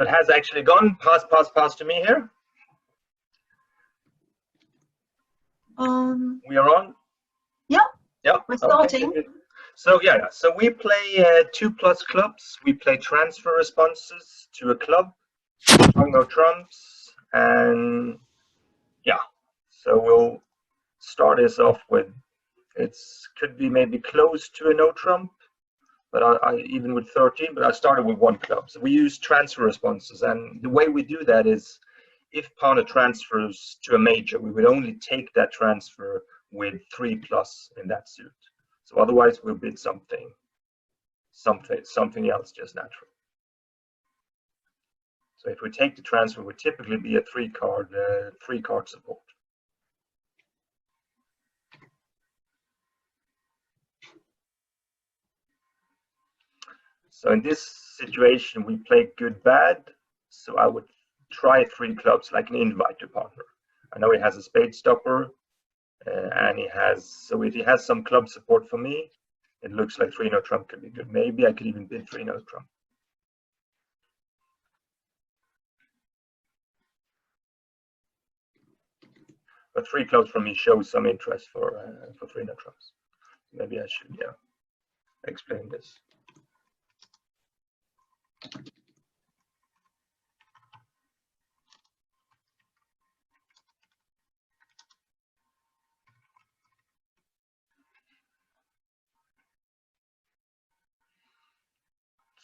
So it has actually gone. Pass to me here. We are on. Yeah. Yeah. We're starting. Okay. So yeah. So we play 2+ clubs. We play transfer responses to a club, no trumps, and yeah. So we'll start this off with. Could be maybe close to a no trump, but I even with 13. But I started with 1 club. So we use transfer responses, and the way we do that is, if partner transfers to a major, we would only take that transfer with 3+ in that suit. So otherwise, we'll bid something else, just natural. So if we take the transfer, it would typically be a 3-card support. So in this situation, we play good bad. So I would try 3 clubs like an invite to partner. I know he has a spade stopper, and so if he has some club support for me, it looks like 3 no trump could be good. Maybe I could even bid 3 no trump. But 3 clubs from me shows some interest for 3 no trumps. Maybe I should explain this.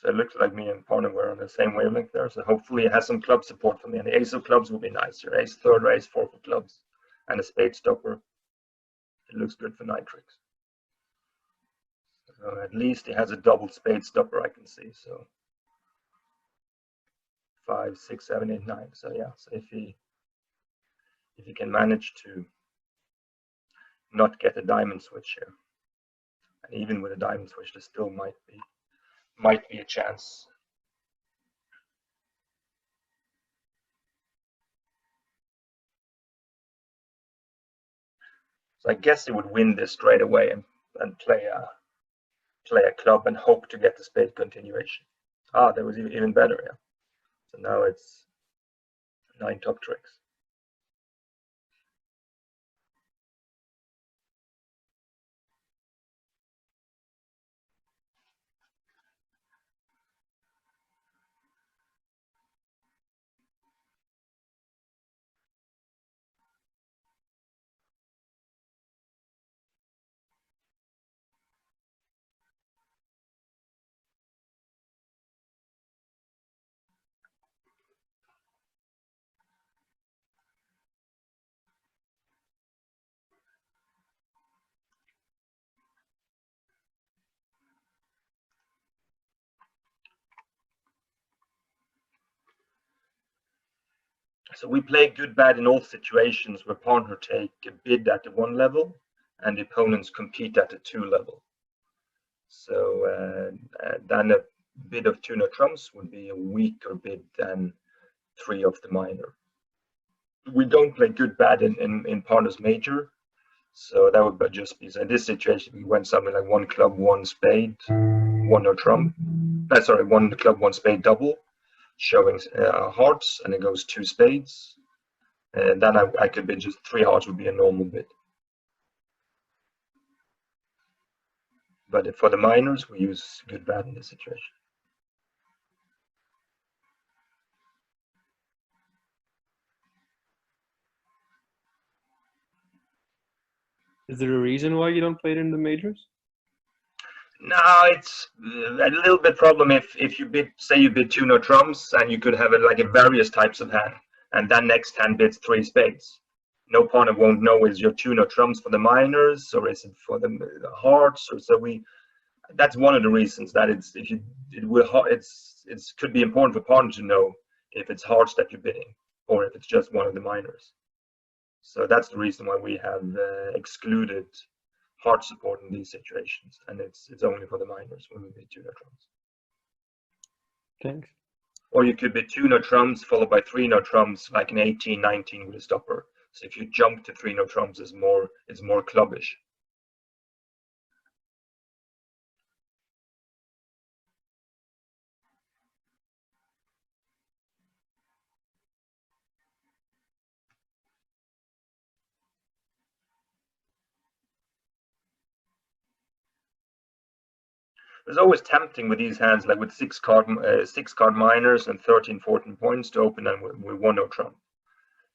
So it looks like me and partner were on the same wavelength there. So hopefully it has some club support for me. And the ace of clubs would be nicer. Ace third or ace 4 for clubs, and a spade stopper. It looks good for nitrix. So at least it has a double spade stopper I can see. So 5, 6, 7, 8, 9. So yeah. So if he can manage to not get a diamond switch here, and even with a diamond switch, there still might be a chance. So I guess he would win this straight away and play a club and hope to get the spade continuation. Ah, that was even better, yeah. So now it's 9 top tricks. So we play good bad in all situations where partner take a bid at the 1 level and the opponents compete at the 2 level. So then a bid of 2 no trumps would be a weaker bid than 3 of the minor. We don't play good bad in partner's major, so that would just be, so in this situation we went something like 1 club 1 spade 1 no trump, sorry, 1 club 1 spade double, showing hearts, and it goes 2 spades, and then I could bid just 3 hearts would be a normal bid. But for the minors, we use good bad in this situation. Is there a reason why you don't play it in the majors? No, it's a little bit problem if you bid, say you bid 2 no trumps, and you could have like a various types of hand, and then next hand bids 3 spades. No partner won't know is your 2 no trumps for the minors, or is it for the hearts, or so that's one of the reasons that it could be important for partner to know if it's hearts that you're bidding or if it's just one of the minors. So that's the reason why we have excluded heart support in these situations, and it's only for the minors when we bid 2 no trumps. Thanks. Or you could bid 2 no trumps followed by 3 no trumps, like an 18, 19 with a stopper. So if you jump to 3 no trumps, it's more clubbish. It's always tempting with these hands, like with six card minors and 13-14 points to open them with one no trump.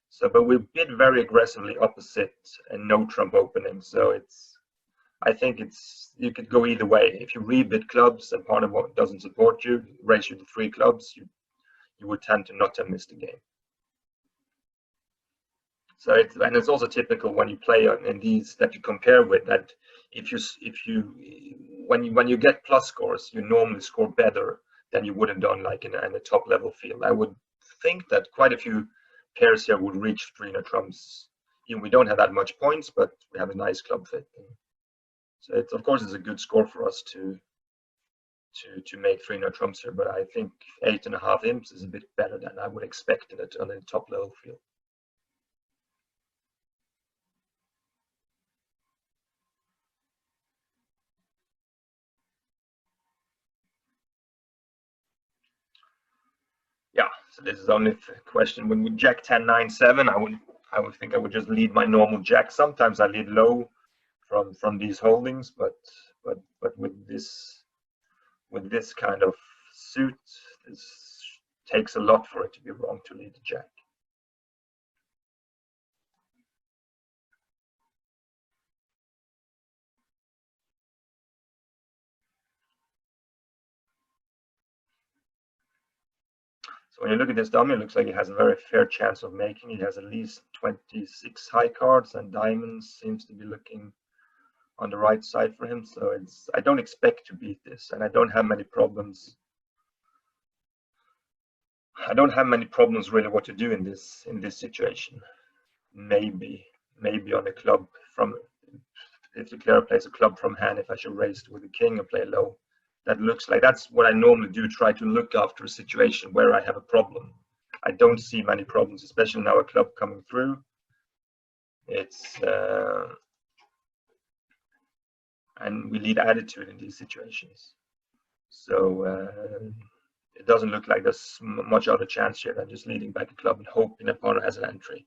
So, but we bid very aggressively opposite and no trump opening. So I think you could go either way. If you rebid clubs and part of what doesn't support you, raise you to 3 clubs, you would tend to not have missed the game. So it's also typical when you play in these that you compare with, that when you get plus scores, you normally score better than you would have done like in a top level field. I would think that quite a few pairs here would reach 3 trumps. We don't have that much points, but we have a nice club fit. So of course it's a good score for us to make 3 trumps here, but I think 8.5 imps is a bit better than I would expect on a top level field. Yeah, so this is only a question when we jack 10 9 7. I would think I would just lead my normal jack. Sometimes I lead low from these holdings, but with this kind of suit, this takes a lot for it to be wrong to lead the jack. So when you look at this dummy, it looks like it has a very fair chance of making. It has at least 26 high cards, and diamonds seems to be looking on the right side for him. So I don't expect to beat this, and I don't have many problems. I don't have many problems really what to do in this situation. Maybe on a club from, if the player plays a club from hand, if I should raise with the king and play low. That looks like that's what I normally do, try to look after a situation where I have a problem. I don't see many problems, especially now a club coming through. It's and we lead attitude in these situations. So it doesn't look like there's much other chance here than just leading back a club and hoping the opponent has an entry.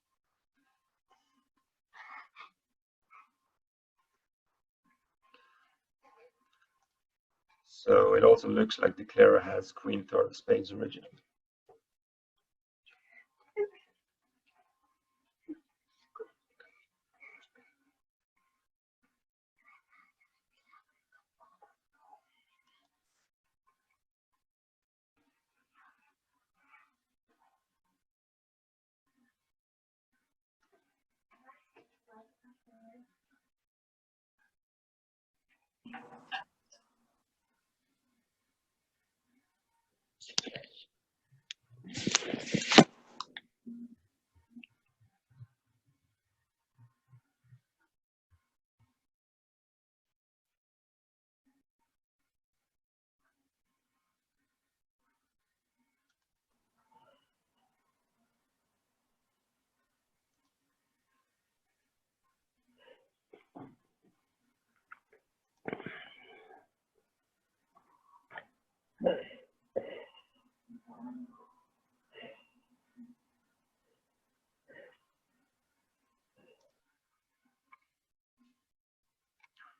So it also looks like the declarer has queen third of spades originally.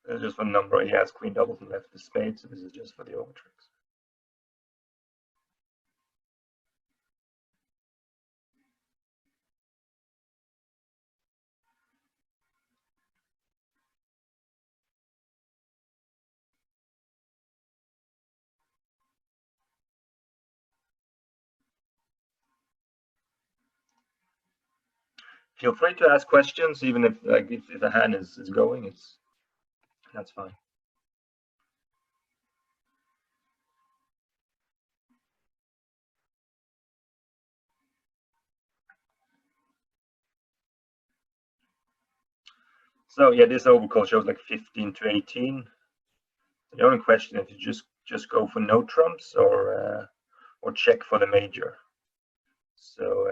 This is just one number. He has queen doubles and left the spade, so this is just for the overtricks. Feel free to ask questions, even if if a hand is going, that's fine. So yeah, this overcall shows like 15 to 18. The only question is you just go for no trumps or check for the major. So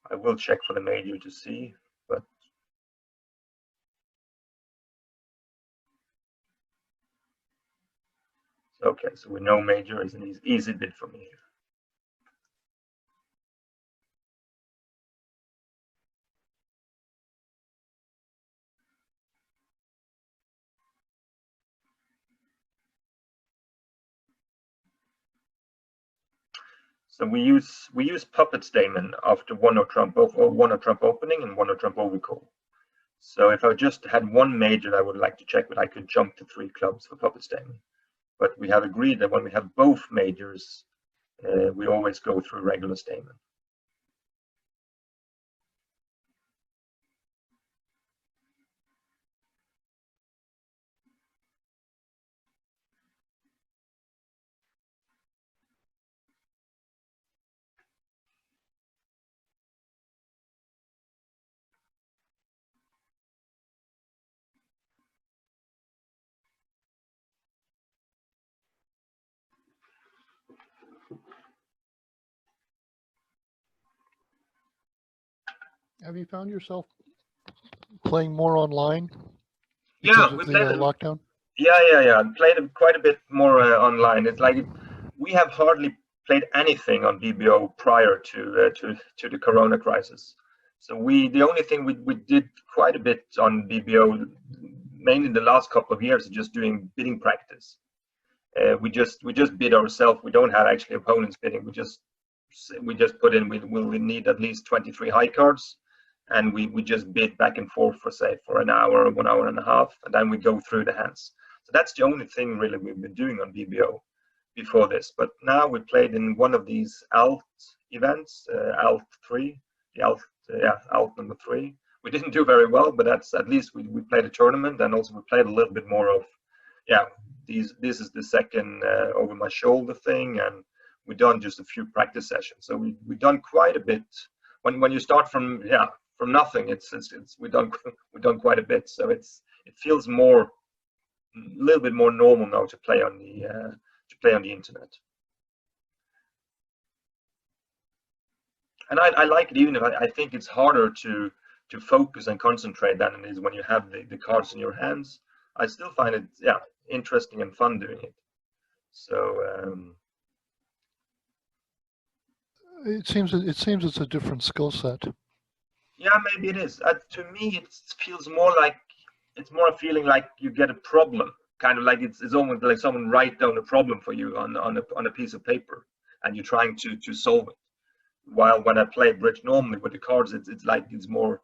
I will check for the major to see, but okay. So we know major is an easy bid for me here. So we use puppet statement after one or trump opening and one or trump overcall. So if I just had one major that I would like to check with, I could jump to 3 clubs for puppet statement. But we have agreed that when we have both majors, we always go through regular statement. Have you found yourself playing more online? Yeah, we played lockdown. Yeah. Played quite a bit more online. It's like we have hardly played anything on BBO prior to the Corona crisis. So the only thing we did quite a bit on BBO, mainly the last couple of years, is just doing bidding practice. We just bid ourselves. We don't have actually opponents bidding. We just put in we need at least 23 high cards, and we just bid back and forth for an hour, 1 hour and a half, and then we go through the hands. So that's the only thing really we've been doing on BBO before this. But now we played in one of these alt events, alt 3, the alt number 3. We didn't do very well, but that's at least we played a tournament, and also we played a little bit more of this is the second over my shoulder thing, and we've done just a few practice sessions. So we've done quite a bit. When you start from nothing, we've done quite a bit. So it feels a little bit more normal now to play on the internet. And I like it, even if I think it's harder to focus and concentrate than it is when you have the cards in your hands. I still find it interesting and fun doing it. So it seems it's a different skill set. Yeah, maybe it is. To me, it feels more like it's more a feeling like you get a problem, kind of like it's almost like someone write down a problem for you on a piece of paper, and you're trying to solve it. While when I play bridge normally with the cards, it's like it's more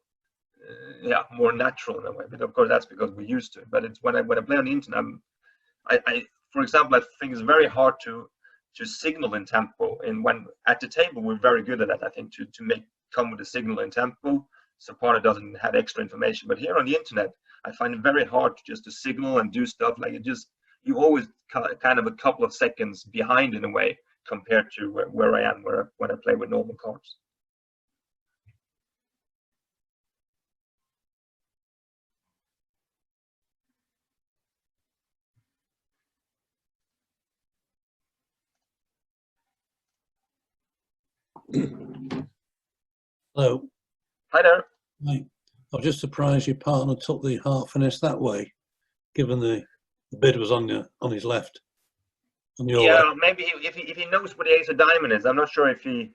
more natural in a way. But of course, that's because we're used to it. But it's when I play on the internet, for example, I think it's very hard to signal in tempo. And when at the table, we're very good at that, I think, to come with a signal in tempo, so partner doesn't have extra information. But here on the internet, I find it very hard to signal and do stuff like you always kind of a couple of seconds behind in a way compared to where I am when I play with normal cards. Hello. Hi there. Hi. I was just surprised your partner took the heart finesse that way, given the bid was on his left. On your left. Maybe if he knows what the ace of diamond is. I'm not sure if he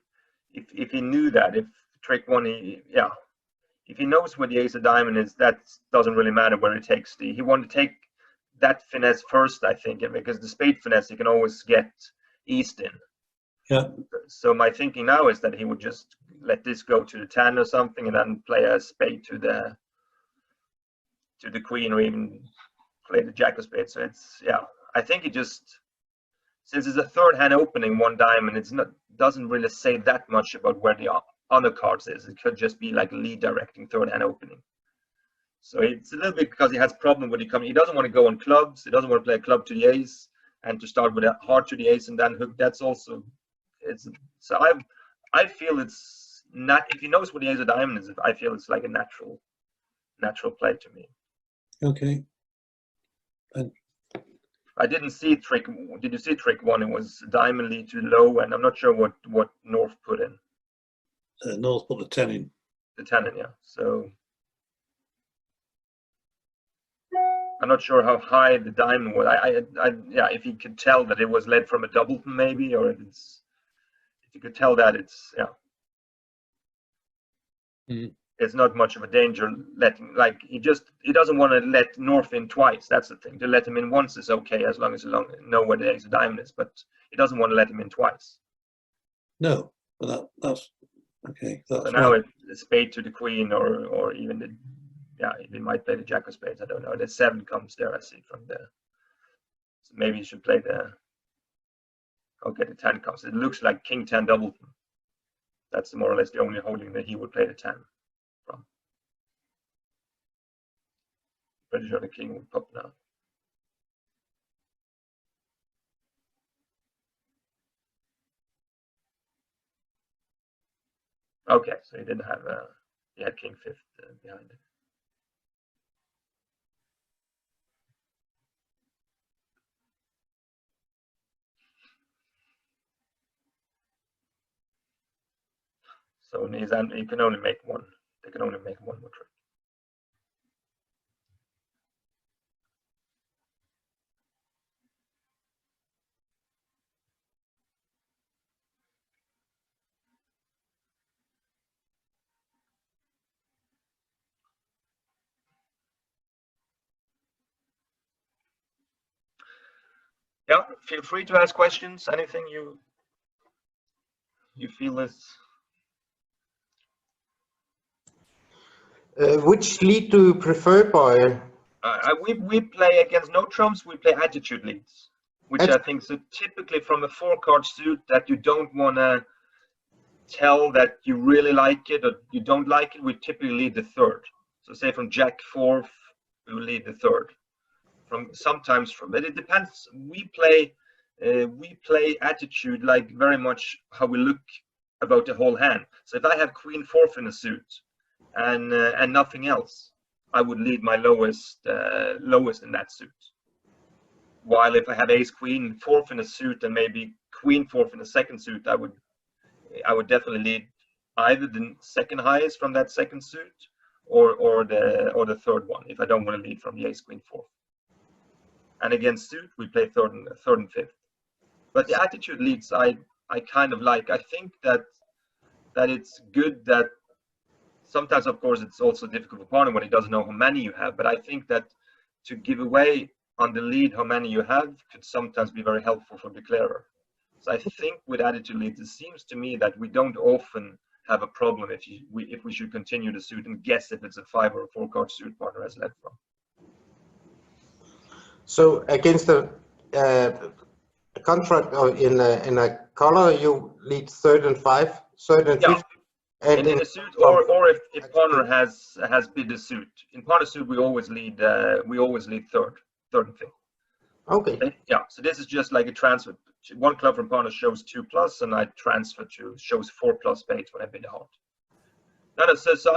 knew that. If trick one, if he knows what the ace of diamond is, that doesn't really matter where he takes he wanted to take that finesse first, I think, because the spade finesse you can always get east in. Yeah. So my thinking now is that he would just let this go to the 10 or something, and then play a spade to the queen, or even play the jack of spades. So I think it just, since it's a third hand opening one diamond, doesn't really say that much about where the other cards is. It could just be like lead directing third hand opening. So it's a little bit because he has problem with he doesn't want to go on clubs. He doesn't want to play a club to the ace and to start with a heart to the ace and then hook. That's also so I feel it's not, if he knows what the ace of diamond is, I feel it's like a natural play to me. Okay. And I didn't see trick. Did you see trick one? It was diamond lead too low, and I'm not sure what North put in. North put the 10 in. The 10 in, yeah. So I'm not sure how high the diamond was. If he could tell that it was led from a doubleton maybe, or if you could tell that it's it's not much of a danger letting, like he doesn't want to let North in twice. That's the thing. To let him in once is okay as long as you know where the ace of diamond is, but he doesn't want to let him in twice. No, but that's okay. So That's now right. it's spade to the queen, or even the, yeah, he might play the jack of spades. I don't know. The 7 comes there. I see from the. So maybe you should play the. Okay, the 10 comes. It looks like king 10 double. That's more or less the only holding that he would play the 10 from. Pretty sure the king would pop now. Okay, so he didn't have he had king 5th behind it. So he can only make one. They can only make one more trick. Yeah, feel free to ask questions. Anything you feel is. Which lead do you prefer, Boye? We play against no trumps. We play attitude leads, which I think so typically from a 4-card suit that you don't want to tell that you really like it or you don't like it. We typically lead the 3rd. So say from Jack 4th, we will lead the 3rd. But it depends. We play attitude like very much how we look about the whole hand. So if I have Queen 4th in a suit and nothing else, I would lead my lowest in that suit. While if I have Ace Queen 4th in a suit and maybe Queen 4th in a second suit, I would definitely lead either the 2nd highest from that 2nd suit or the 3rd one if I don't want to lead from the Ace Queen 4th. And against suit, we play 3rd and 5th. But the attitude leads I kind of like. I think that it's good that sometimes, of course, it's also difficult for partner when he doesn't know how many you have. But I think that to give away on the lead how many you have could sometimes be very helpful for the declarer. So I think with attitude leads, it seems to me that we don't often have a problem if we should continue the suit and guess if it's a 5 or a 4-card suit partner has led from. So against the contract in a color, you lead 3rd and 5, 3rd and 5th. And in a suit, or if partner has bid a suit. In partner suit, we always lead 3rd and 5th. Okay. Yeah. So this is just like a transfer. One club from partner shows 2+, and I transfer to shows 4+ spades when I bid a heart. No, so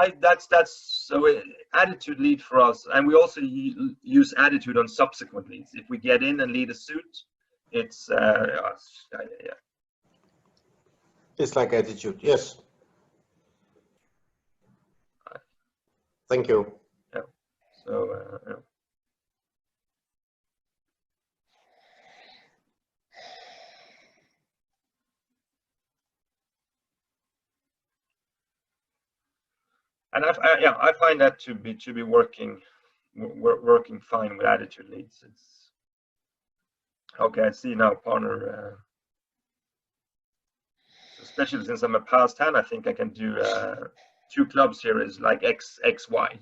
attitude lead for us, and we also use attitude on subsequent leads. If we get in and lead a suit, it's yeah. It's like attitude, yes. Thank you. Yeah. So yeah. And I find that to be working fine with attitude leads. It's okay. I see now partner, especially since I'm a passed hand. I think I can do 2 clubs here is like XY,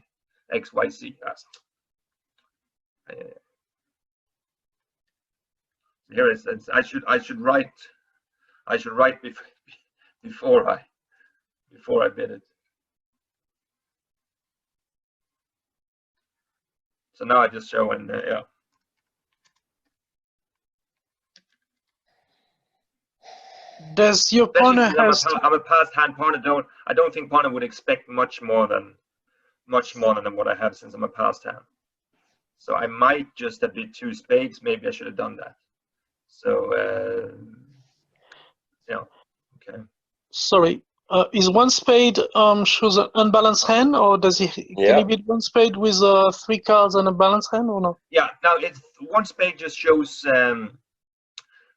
XYZ. Here is I should write before I bid it. So now I just show and yeah. Does your partner has? I'm a past hand partner. I don't think partner would expect much more than what I have since I'm a past hand. So I might just have bid 2 spades. Maybe I should have done that. So yeah. Okay. Sorry. Is 1 spade shows an unbalanced hand, or does he? Can he bid 1 spade with 3 cards and a balanced hand, or no? Yeah. Now it's 1 spade just shows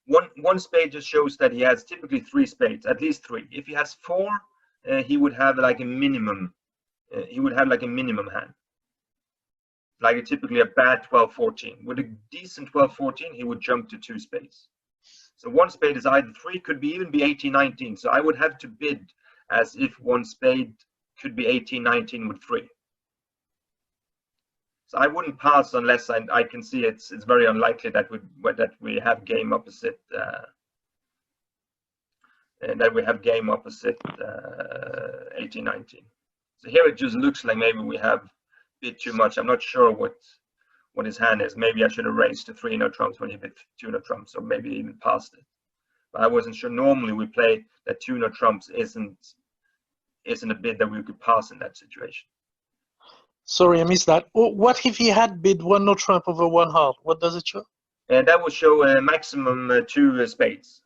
one spade just shows that he has typically 3 spades, at least 3. If he has 4, he would have like a minimum. He would have like a minimum hand, like typically a bad 12-14. With a decent 12-14, he would jump to 2 spades. So one spade is either 3, could be even be 18, 19. So I would have to bid as if one spade could be 18, 19 with 3. So I wouldn't pass unless I can see it's very unlikely that we have game opposite and that we have game opposite 18, 19. So here it just looks like maybe we have bid too much. I'm not sure what his hand is. Maybe I should have raised to 3 no trumps when he bid 2 no trumps, or maybe even passed it. But I wasn't sure. Normally we play that 2 no trumps isn't a bid that we could pass in that situation. Sorry, I missed that. Oh, what if he had bid 1 no trump over 1 heart? What does it show? And that will show a maximum 2 spades.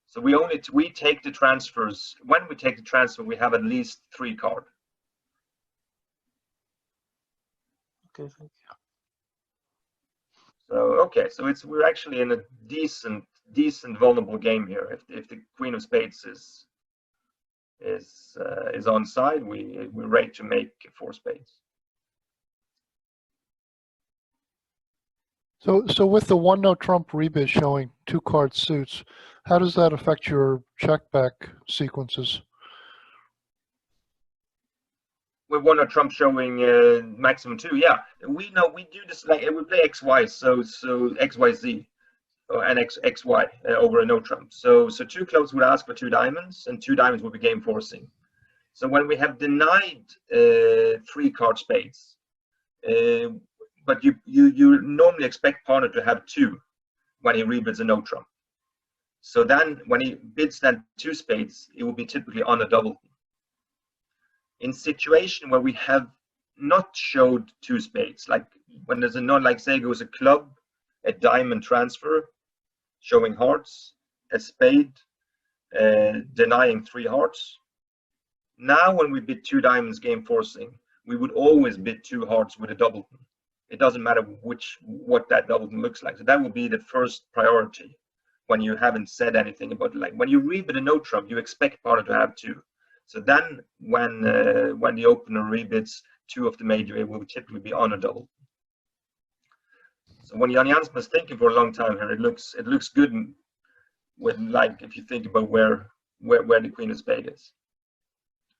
So we take the transfers. When we take the transfer, we have at least 3 cards. Okay, thank you. So okay, so we're actually in a decent vulnerable game here. If the queen of spades is on side, we're ready to make 4 spades. So with the 1 no trump rebid showing 2 card suits, how does that affect your check back sequences? With 1 no trump showing maximum 2, yeah, we do this like we play XY, so XYZ and XY over a no trump. So 2 clubs would ask for 2 diamonds, and 2 diamonds would be game forcing. So when we have denied 3 card spades, but you normally expect partner to have 2 when he rebids a no trump. So then when he bids then 2 spades, it will be typically on a double. In situation where we have not showed 2 spades, like when there's a non, like say goes a club, a diamond transfer, showing hearts, a spade, denying 3 hearts. Now when we bid 2 diamonds game forcing, we would always bid 2 hearts with a doubleton. It doesn't matter what that doubleton looks like. So that would be the first priority when you haven't said anything about it. Like when you rebid a no trump, you expect partner to have 2. So then when the opener rebids 2 of the major, it will typically be on a double. So when Jansma is thinking for a long time here, it looks good when, like, if you think about where the queen of spade is.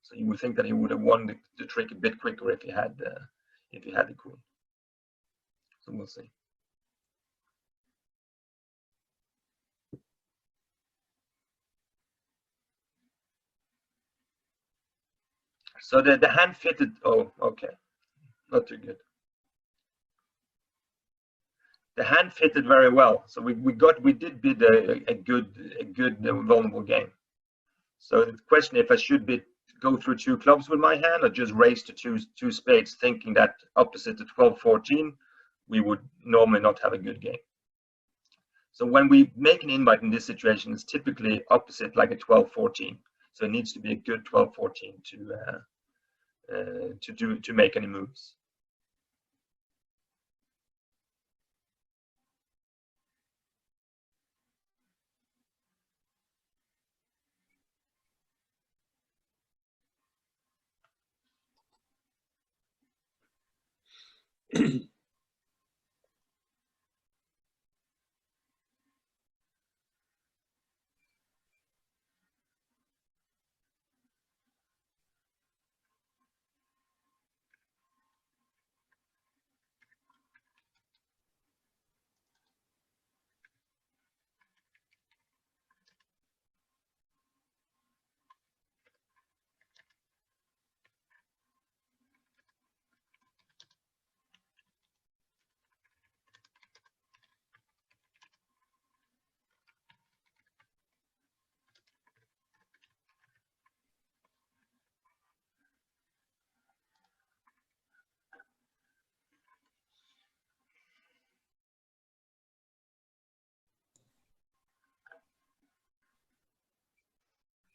So you would think that he would have won the trick a bit quicker if he had the queen. So we'll see. So the hand fitted. Oh, okay, not too good. The hand fitted very well. So we did bid a good vulnerable game. So the question if I should go through 2 clubs with my hand or just raise to two spades, thinking that opposite to 12-14, we would normally not have a good game. So when we make an invite in this situation, it's typically opposite like a 12-14. So it needs to be a good 12-14 to make any moves.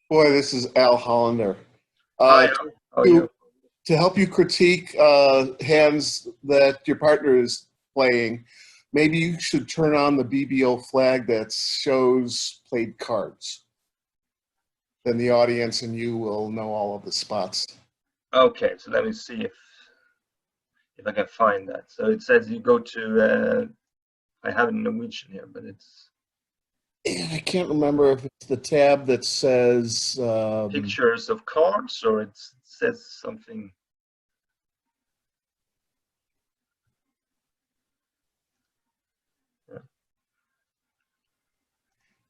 Boy, this is Al Hollander. To help you critique hands that your partner is playing, maybe you should turn on the BBO flag that shows played cards. Then the audience and you will know all of the spots. Okay, so let me see if I can find that. So it says you go to, I have it in Norwegian here, but it's I can't remember if it's the tab that says Pictures of cards, or it says something.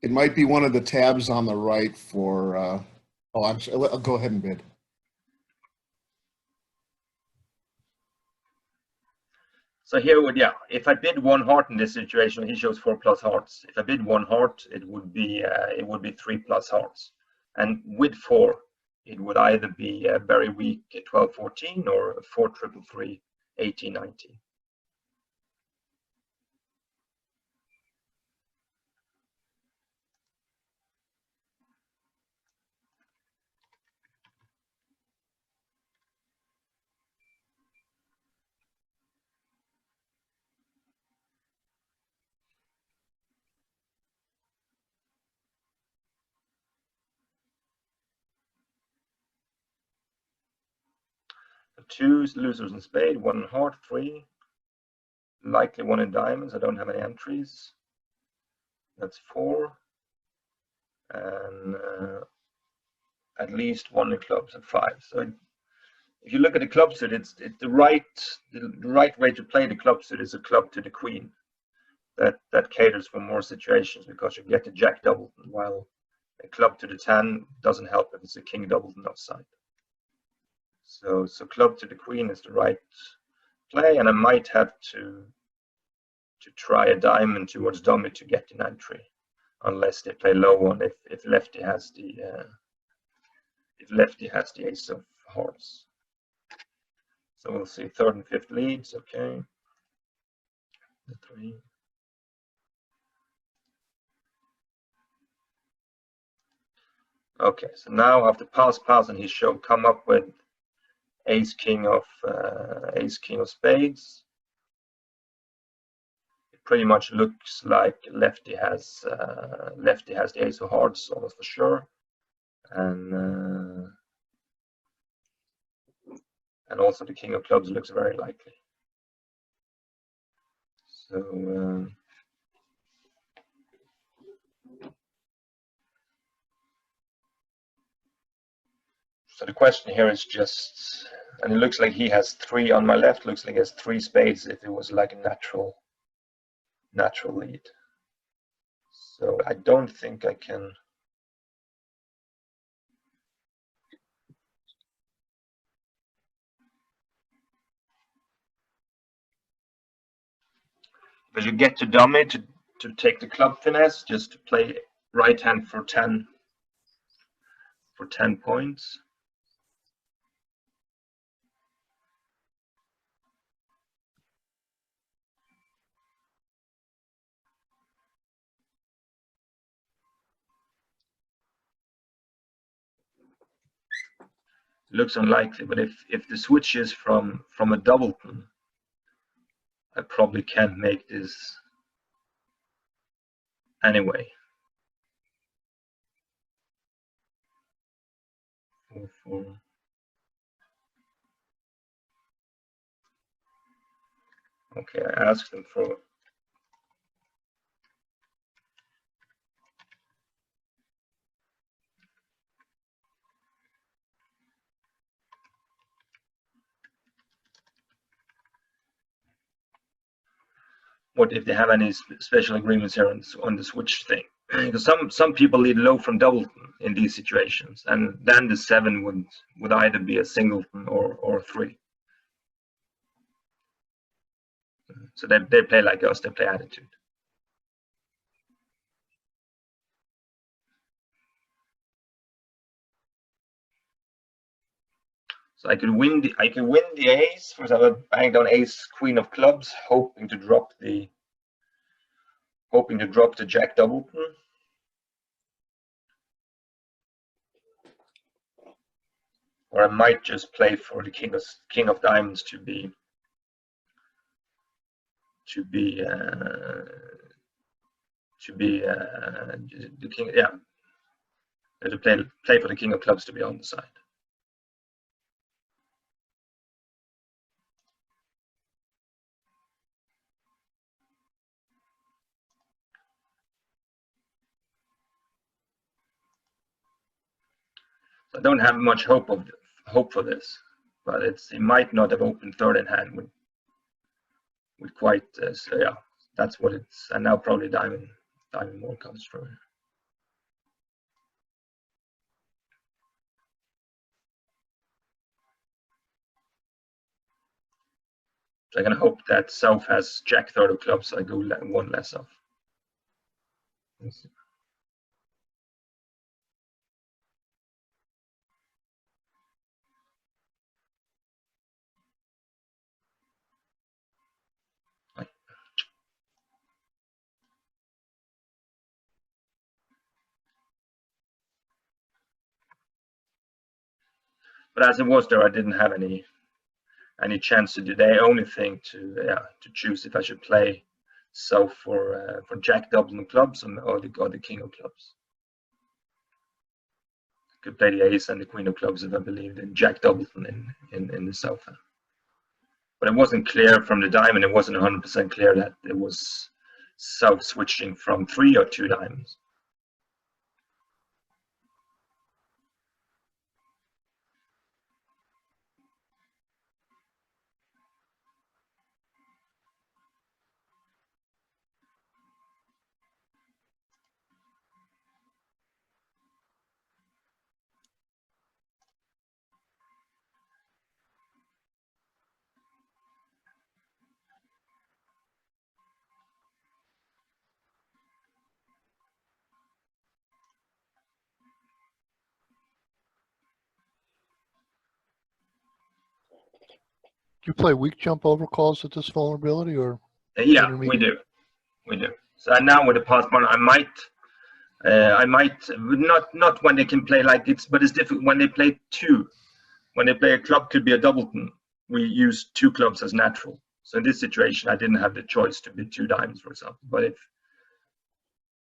it might be one of the tabs on the right for. Oh, I'll go ahead and bid. So here would, yeah, if I bid 1 heart in this situation, he shows 4 plus hearts. If I bid 1 heart, it would be 3 plus hearts. And with 4, it would either be very weak 12-14 or 4-3-3 18-19. Two losers in spade, 1 in heart, 3. Likely 1 in diamonds. I don't have any entries. That's 4. And at least 1 in clubs and 5. So if you look at the club suit, it's the right way to play the club suit is a club to the queen. That caters for more situations because you get the jack doubleton, while a club to the 10 doesn't help if it's a king doubleton offside. So club to the queen is the right play, and I might have to try a diamond towards dummy to get the 9-3, unless they play low on if lefty has the ace of hearts. So we'll see 3rd and 5th leads. Okay, the 3. Okay, so now after pass, and he should come up with ace king of spades. It pretty much looks like lefty has the ace of hearts almost for sure, and also the king of clubs looks very likely. So so the question here is just, and it looks like he has 3 on my left. Looks like he has 3 spades if it was like a natural lead. So I don't think I can. But you get to dummy to take the club finesse, just to play right hand for 10 points. Looks unlikely, but if the switch is from a doubleton, I probably can't make this anyway. 4-4. Okay, I asked them for. What if they have any special agreements here on the switch thing? Because some people lead low from doubleton in these situations, and then the 7 would either be a singleton or 3. So they play like us. They play attitude. So I could win the ace. For example, bang down ace queen of clubs, hoping to drop the jack doubleton. Or I might just play for the king of diamonds to be the king. Yeah, to play for the king of clubs to be on the side. So I don't have much hope for this, but it might not have opened third in hand with quite. So yeah, that's what it's. And now probably diamond more comes through. So I'm gonna hope that South has Jack third of clubs, so I go one less off. But as it was there, I didn't have any chance to do the only thing to choose if I should play so for Jack double and clubs or the king of clubs. Could play the ace and the queen of clubs if I believed in Jack Doubleton in the South. But it wasn't clear from the diamond. It wasn't 100% clear that it was South switching from 3 or 2 diamonds. Do you play weak jump overcalls at this vulnerability, or? Yeah, we do. So now with the pass button, I might not when they can play like it's, but it's difficult when they play 2. When they play a club could be a doubleton. We use 2 clubs as natural. So in this situation, I didn't have the choice to be 2 diamonds, for example. But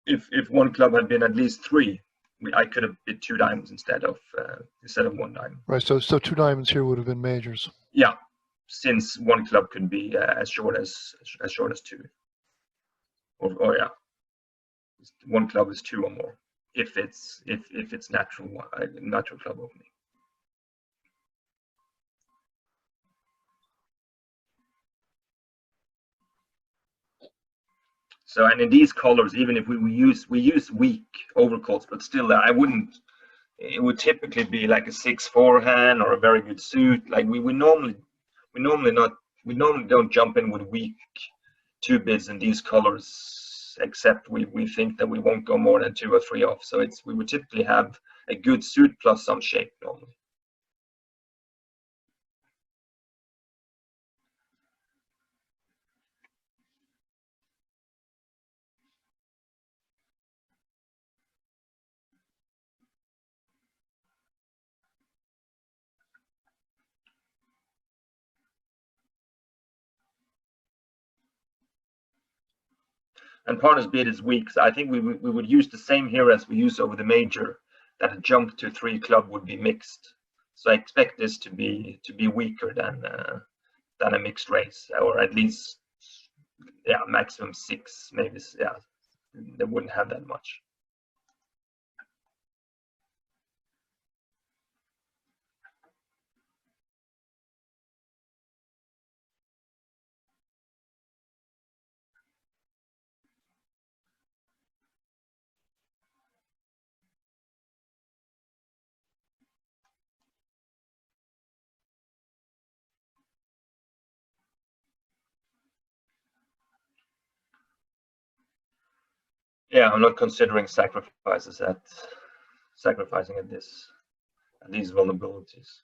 if one club had been at least 3, I could have bid 2 diamonds instead of 1 diamond. Right. So 2 diamonds here would have been majors. Yeah, since 1 club could be as short as 2. Or yeah, 1 club is 2 or more if it's natural club opening. So and in these colors, even if we use weak overcalls, but still I wouldn't. It would typically be like a 6-4 hand or a very good suit. Like we normally don't jump in with weak 2 bids in these colors, except we think that we won't go more than 2 or 3 off. So we would typically have a good suit plus some shape normally. And partner's bid is weak. So I think we would use the same here as we use over the major, that a jump to 3 club would be mixed. So I expect this to be weaker than a mixed race, or at least maximum 6, maybe. Yeah, they wouldn't have that much. Yeah, I'm not considering sacrificing at these vulnerabilities.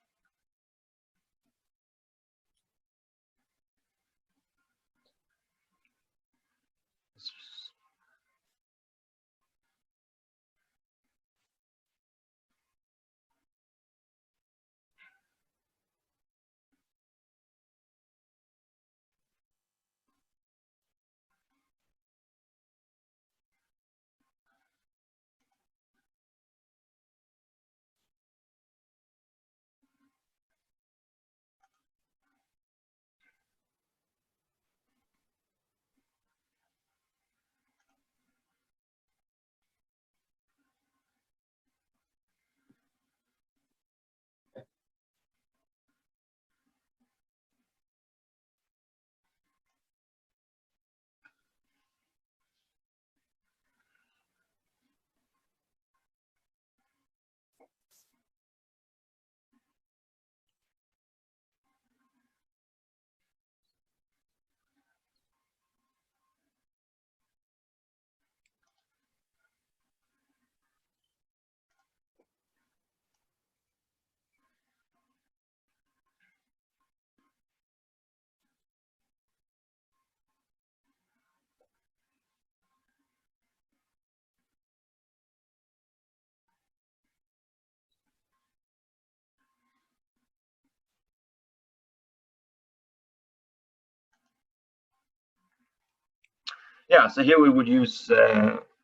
Yeah, so here we would use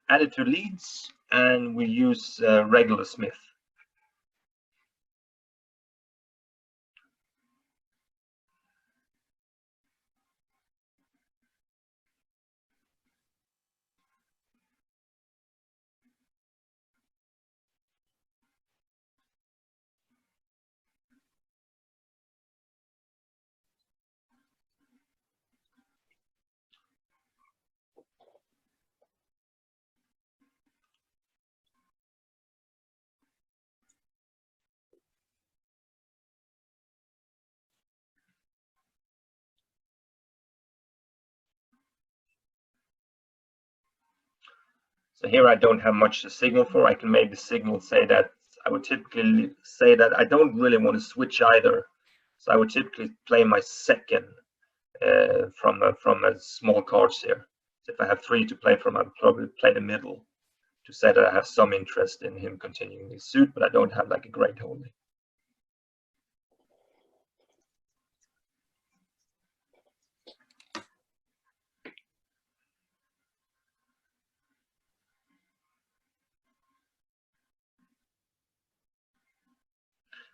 attitude leads, and we use regular Smith. So here I don't have much to signal for. I can maybe signal, say that I would typically say that I don't really want to switch either. So I would typically play my second from a small cards here. So if I have 3 to play from, I would probably play the middle to say that I have some interest in him continuing his suit, but I don't have like a great holding.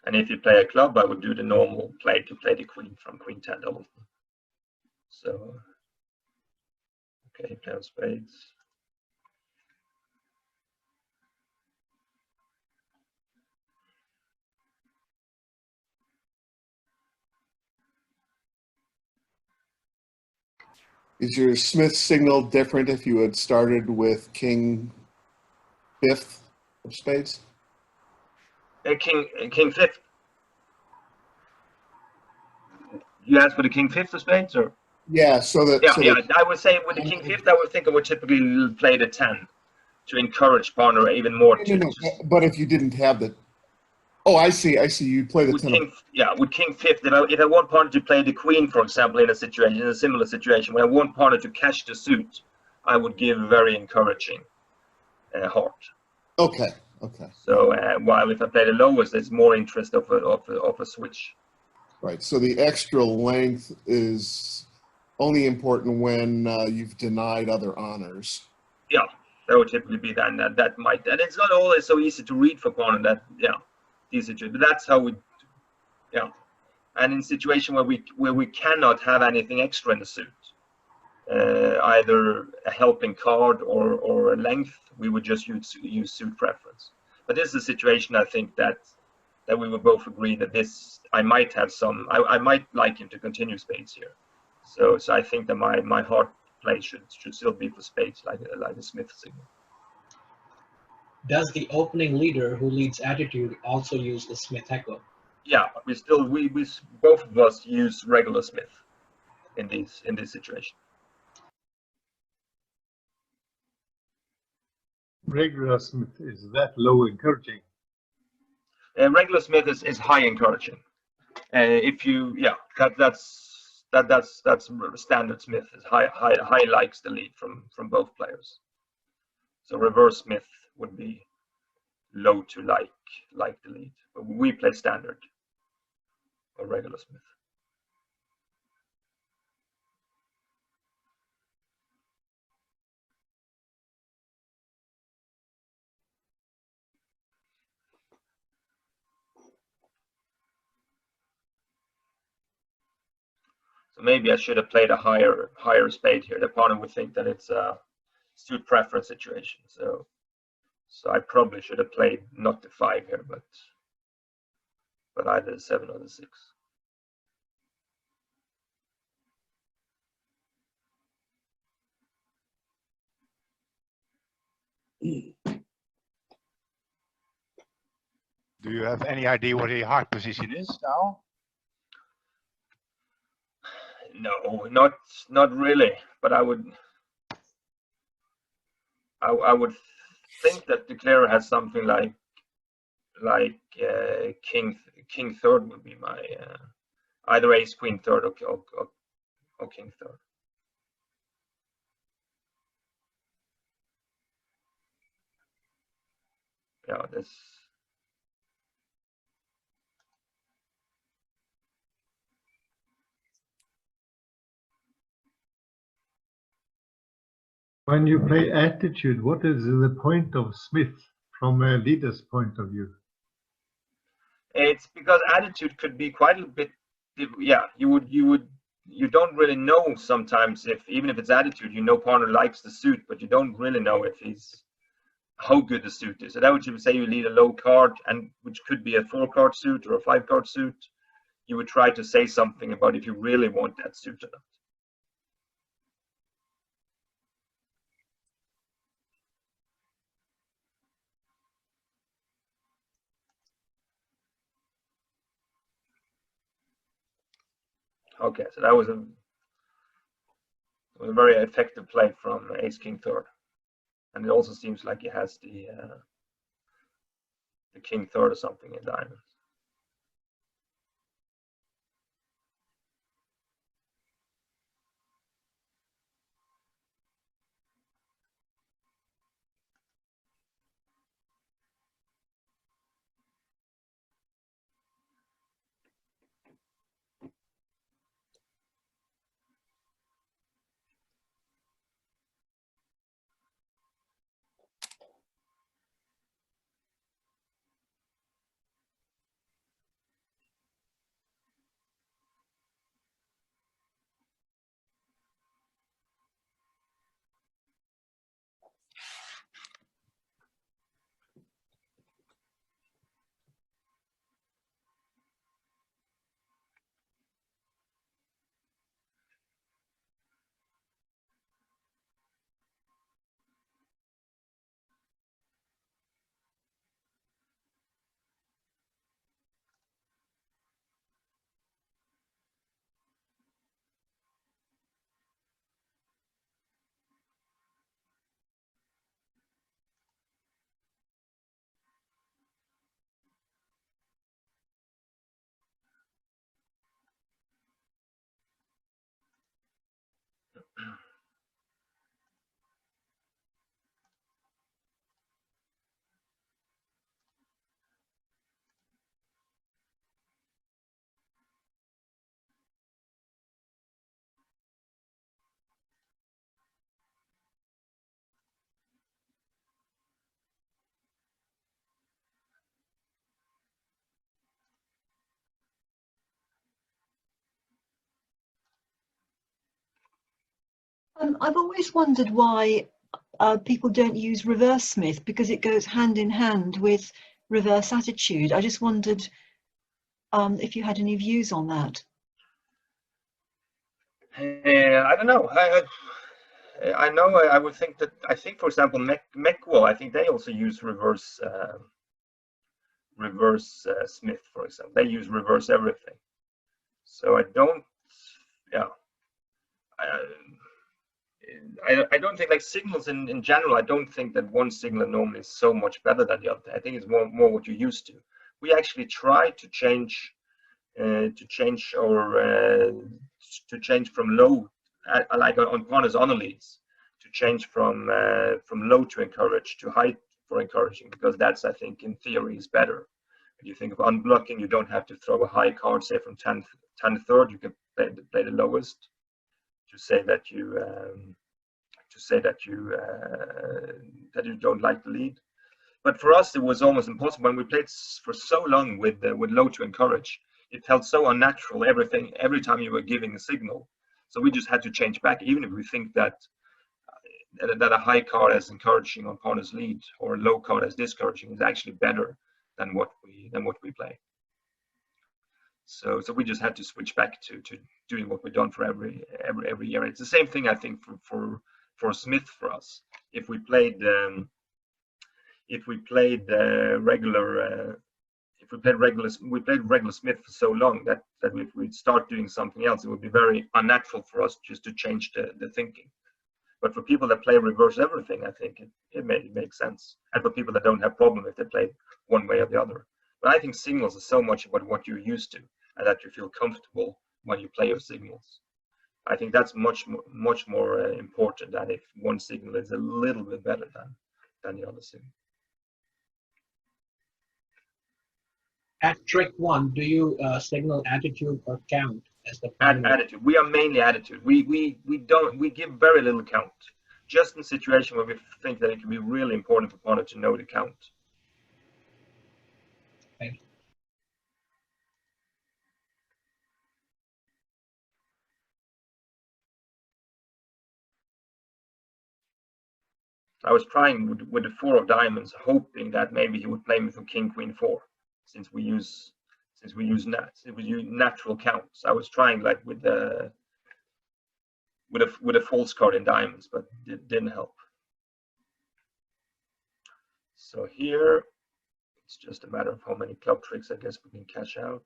And if you play a club, I would do the normal play to play the queen from queen 10 double. So, okay, play on spades. Is your Smith signal different if you had started with king 5th of spades? King 5th. You asked for the king 5th of spades, or? Yeah, so that. Yeah, so yeah. that, I would say with the king 5th, I would think I would typically play the 10 to encourage partner even more. no, but if you didn't have the. Oh, I see. You play the with 10. king, yeah, with king 5th, if I want partner to play the queen, for example, in a similar situation, when I want partner to cash the suit, I would give very encouraging heart. Okay. So while if I play the lowest, there's more interest of a switch. Right. So the extra length is only important when you've denied other honors. Yeah, that would typically be that. And that might, and it's not always so easy to read for partner. That easy to, but that's how we, And in situation where we cannot have anything extra in the suit, either a helping card or a length, we would just use suit preference. But this is a situation I think that we would both agree that this I might have some. I might like him to continue spades here. So I think that my heart play should still be for spades, like a Smith signal. Does the opening leader who leads attitude also use the Smith echo? Yeah, we both of us use regular Smith in this situation. Regular Smith, is that low encouraging? Regular Smith is high encouraging. If you, that's standard Smith is high likes the lead from both players. So reverse Smith would be low to like the lead, but we play standard or regular Smith. So maybe I should have played a higher spade here. The opponent would think that it's a suit preference situation. So I probably should have played not the 5 here, but either the 7 or the 6. Do you have any idea what a hard position is now? No, not really. But I would think that the clearer has something like king 3rd would be my either ace queen 3rd or king 3rd. Yeah, this. When you play attitude, what is the point of Smith from a leader's point of view? It's because attitude could be quite a bit. Yeah, you don't really know sometimes if, even if it's attitude, you know partner likes the suit, but you don't really know if he's how good the suit is. So that would you would say you lead a low card, and which could be a 4-card suit or a 5-card suit. You would try to say something about if you really want that suit or not. Okay, so that was a very effective play from Ace King third, and it also seems like he has the King third or something in diamonds. I've always wondered why people don't use reverse Smith, because it goes hand in hand with reverse attitude. I just wondered if you had any views on that. I don't know. I know. I would think that. I think, for example, Meckwell. I think they also use reverse Smith, for example. They use reverse everything. So I don't. Yeah. I don't think, like, signals in general, I don't think that one signal normally is so much better than the other. I think it's more what you're used to. We actually try to change from low, like on partners on the leads, to change from low to encourage to high for encouraging, because that's, I think, in theory is better. If you think of unblocking, you don't have to throw a high card, say from 10 third, you can play the lowest to say that you don't like the lead. But for us, it was almost impossible when we played for so long with low to encourage. It felt so unnatural, every time you were giving a signal. So we just had to change back, even if we think that a high card as encouraging on partner's lead or a low card as discouraging is actually better than what we play. So we just had to switch back to doing what we've done for every year. It's the same thing, I think, for Smith for us. If we played regular Smith for so long that if we'd start doing something else, it would be very unnatural for us just to change the thinking. But for people that play reverse everything, I think it makes sense. And for people that don't have problem if they play one way or the other. But I think signals is so much about what you're used to and that you feel comfortable when you play your signals. I think that's much more important than if one signal is a little bit better than the other signal. At trick 1, do you signal attitude or count as the primary? Attitude. We are mainly attitude. We give very little count. just in a situation where we think that it can be really important for opponent to know the count. Thank you. I was trying with the 4 of diamonds, hoping that maybe he would play me for king, queen, 4, since we use natural counts. I was trying like with a false card in diamonds, but it didn't help. So here, it's just a matter of how many club tricks I guess we can cash out.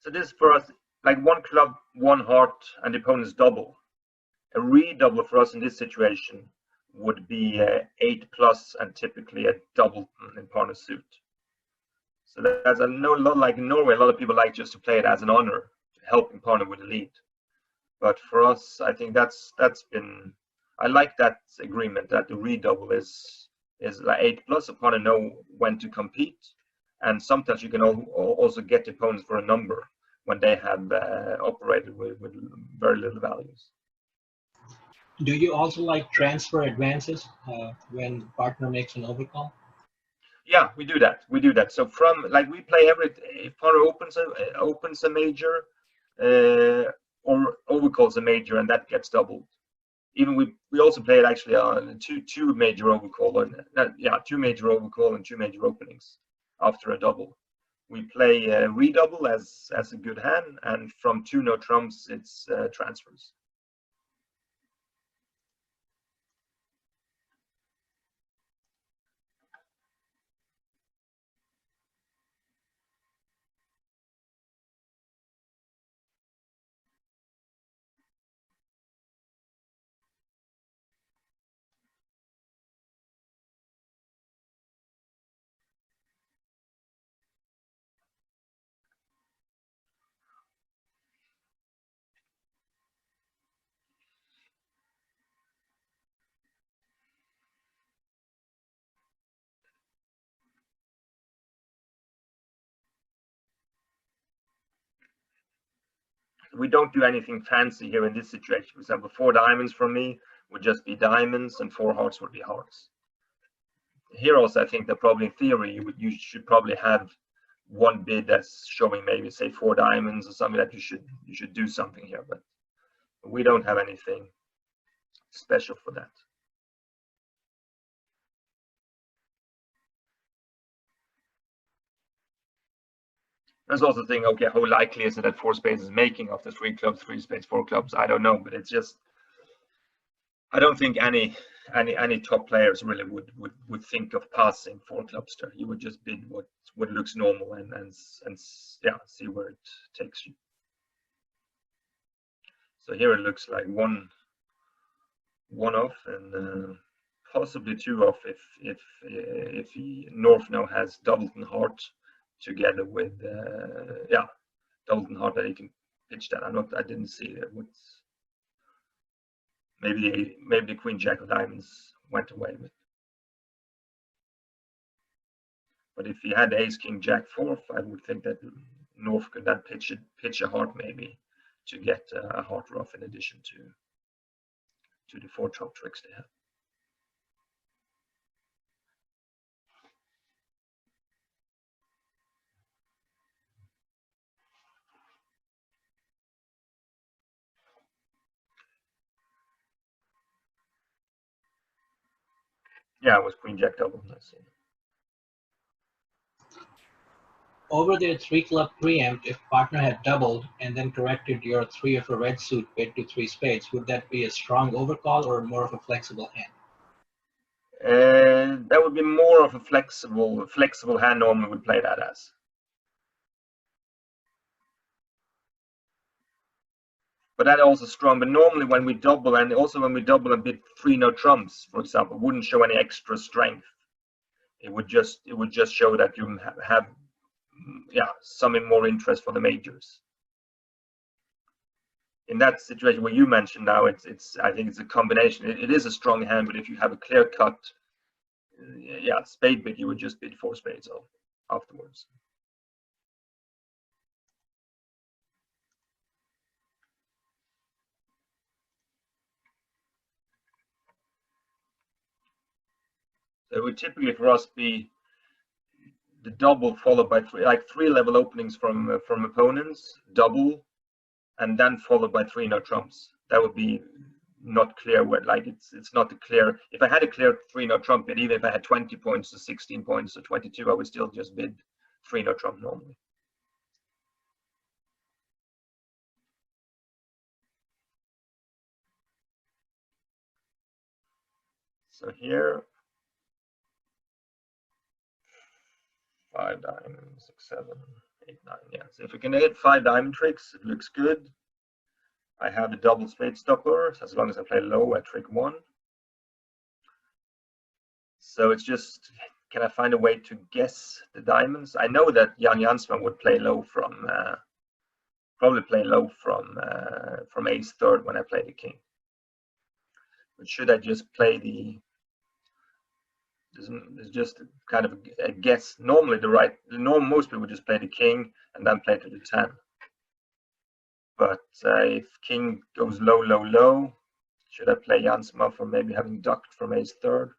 So this is for us, like 1 club, 1 heart, and the opponent's double. A redouble for us in this situation would be 8+ and typically a double in partner suit. So that's a lot like in Norway, a lot of people like just to play it as an honor, helping partner with the lead. But for us, I think that's been, I like that agreement that the redouble is like 8+, opponent know when to compete. And sometimes you can also get the opponents for a number when they have operated with very little values. Do you also like transfer advances when partner makes an overcall? Yeah, we do that. We do that. So from like we play if partner opens a major or overcalls a major, and that gets doubled. Even we also play it actually on two major overcall, and 2 major overcall and 2 major openings after a double. We play redouble as a good hand, and from 2 no trumps, it's transfers. We don't do anything fancy here in this situation. For example, 4 diamonds from me would just be diamonds, and 4 hearts would be hearts. Here also, I think that probably in theory you should probably have 1 bid that's showing maybe say 4 diamonds or something, that you should do something here, but we don't have anything special for that. There's also the thing, okay, how likely is it that 4 spades is making after 3 clubs, 3 spades, 4 clubs? I don't know, but it's just, I don't think any top players really would think of passing 4 clubs there. You would just bid what looks normal and see where it takes you. So here it looks like one off and possibly 2 off if North now has Doubleton heart together with Doubleton heart that he can pitch that. I didn't see it. Maybe the Queen Jack of diamonds went away with. But if he had Ace King Jack 4th, I would think that North could then pitch a heart maybe to get a heart rough in addition to the 4 top tricks they have. Yeah, it was Queen Jack double. Let's see. Over their 3 club preempt, if partner had doubled and then corrected your 3 of a red suit bid to 3 spades, would that be a strong overcall or more of a flexible hand? That would be more of a flexible hand. Normally would play that as. But that also strong. But normally when we double, and also when we double and bid 3 no trumps, for example, wouldn't show any extra strength. It would just show that you have some more interest for the majors. In that situation where you mentioned now, I think it's a combination. It is a strong hand, but if you have a clear cut, spade bid, you would just bid 4 spades afterwards. So it would typically for us be the double followed by 3 level openings from opponents, double, and then followed by 3 no trumps. That would be not clear where, it's not a clear. If I had a clear 3 no trump bid, even if I had 20 points or 16 points or 22, I would still just bid 3 no trump normally. So here, 5 diamonds, 6, 7, 8, 9. Yeah. So if we can hit 5 diamond tricks, it looks good. I have a double spade stopper, so as long as I play low at trick 1. So it's just, can I find a way to guess the diamonds? I know that Jansma would play low from, probably play low from ace third when I play the king. But should I just play there's just kind of a guess. Normally most people would just play the king and then play to the 10. But if king goes low, low, low, should I play Jansma for maybe having ducked from ace third?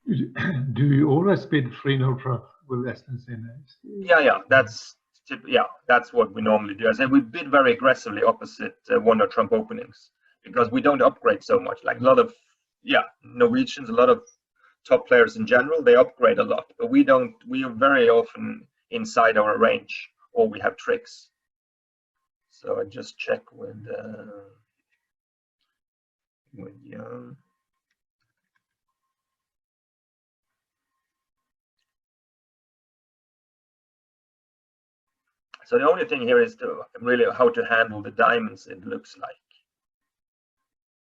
Do you always bid 3 no trump with less than sin ace? That's what we normally do. I said we bid very aggressively opposite 1 no trump openings because we don't upgrade so much. Like a lot of Norwegians, a lot of top players in general, they upgrade a lot, but we don't. We are very often inside our range, or we have tricks. So I just check with So the only thing here is really how to handle the diamonds. It looks like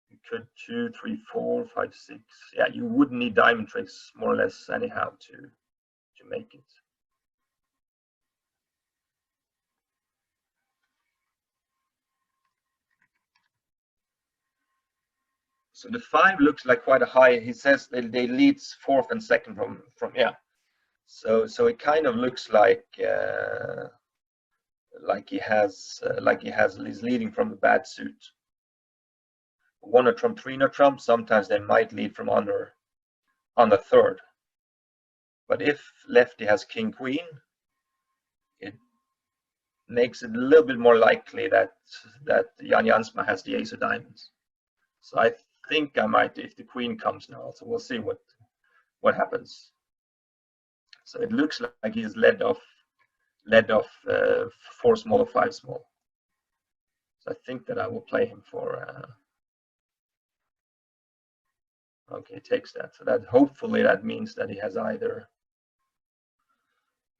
you could 2, 3, 4, 5, 6. Yeah, you would need diamond tricks more or less anyhow to make it. So the 5 looks like quite a high. He says they leads 4th and 2nd from. So it kind of looks like he's leading from a bad suit. 1 no trump, 3 no trump. Sometimes they might lead from under third. But if lefty has king queen, it makes it a little bit more likely that Jansma has the ace of diamonds. So I think I might, if the queen comes now. So we'll see what happens. So it looks like he's led off 4 small or 5 small. So I think that I will play him for. Okay, takes that. So that hopefully that means that he has either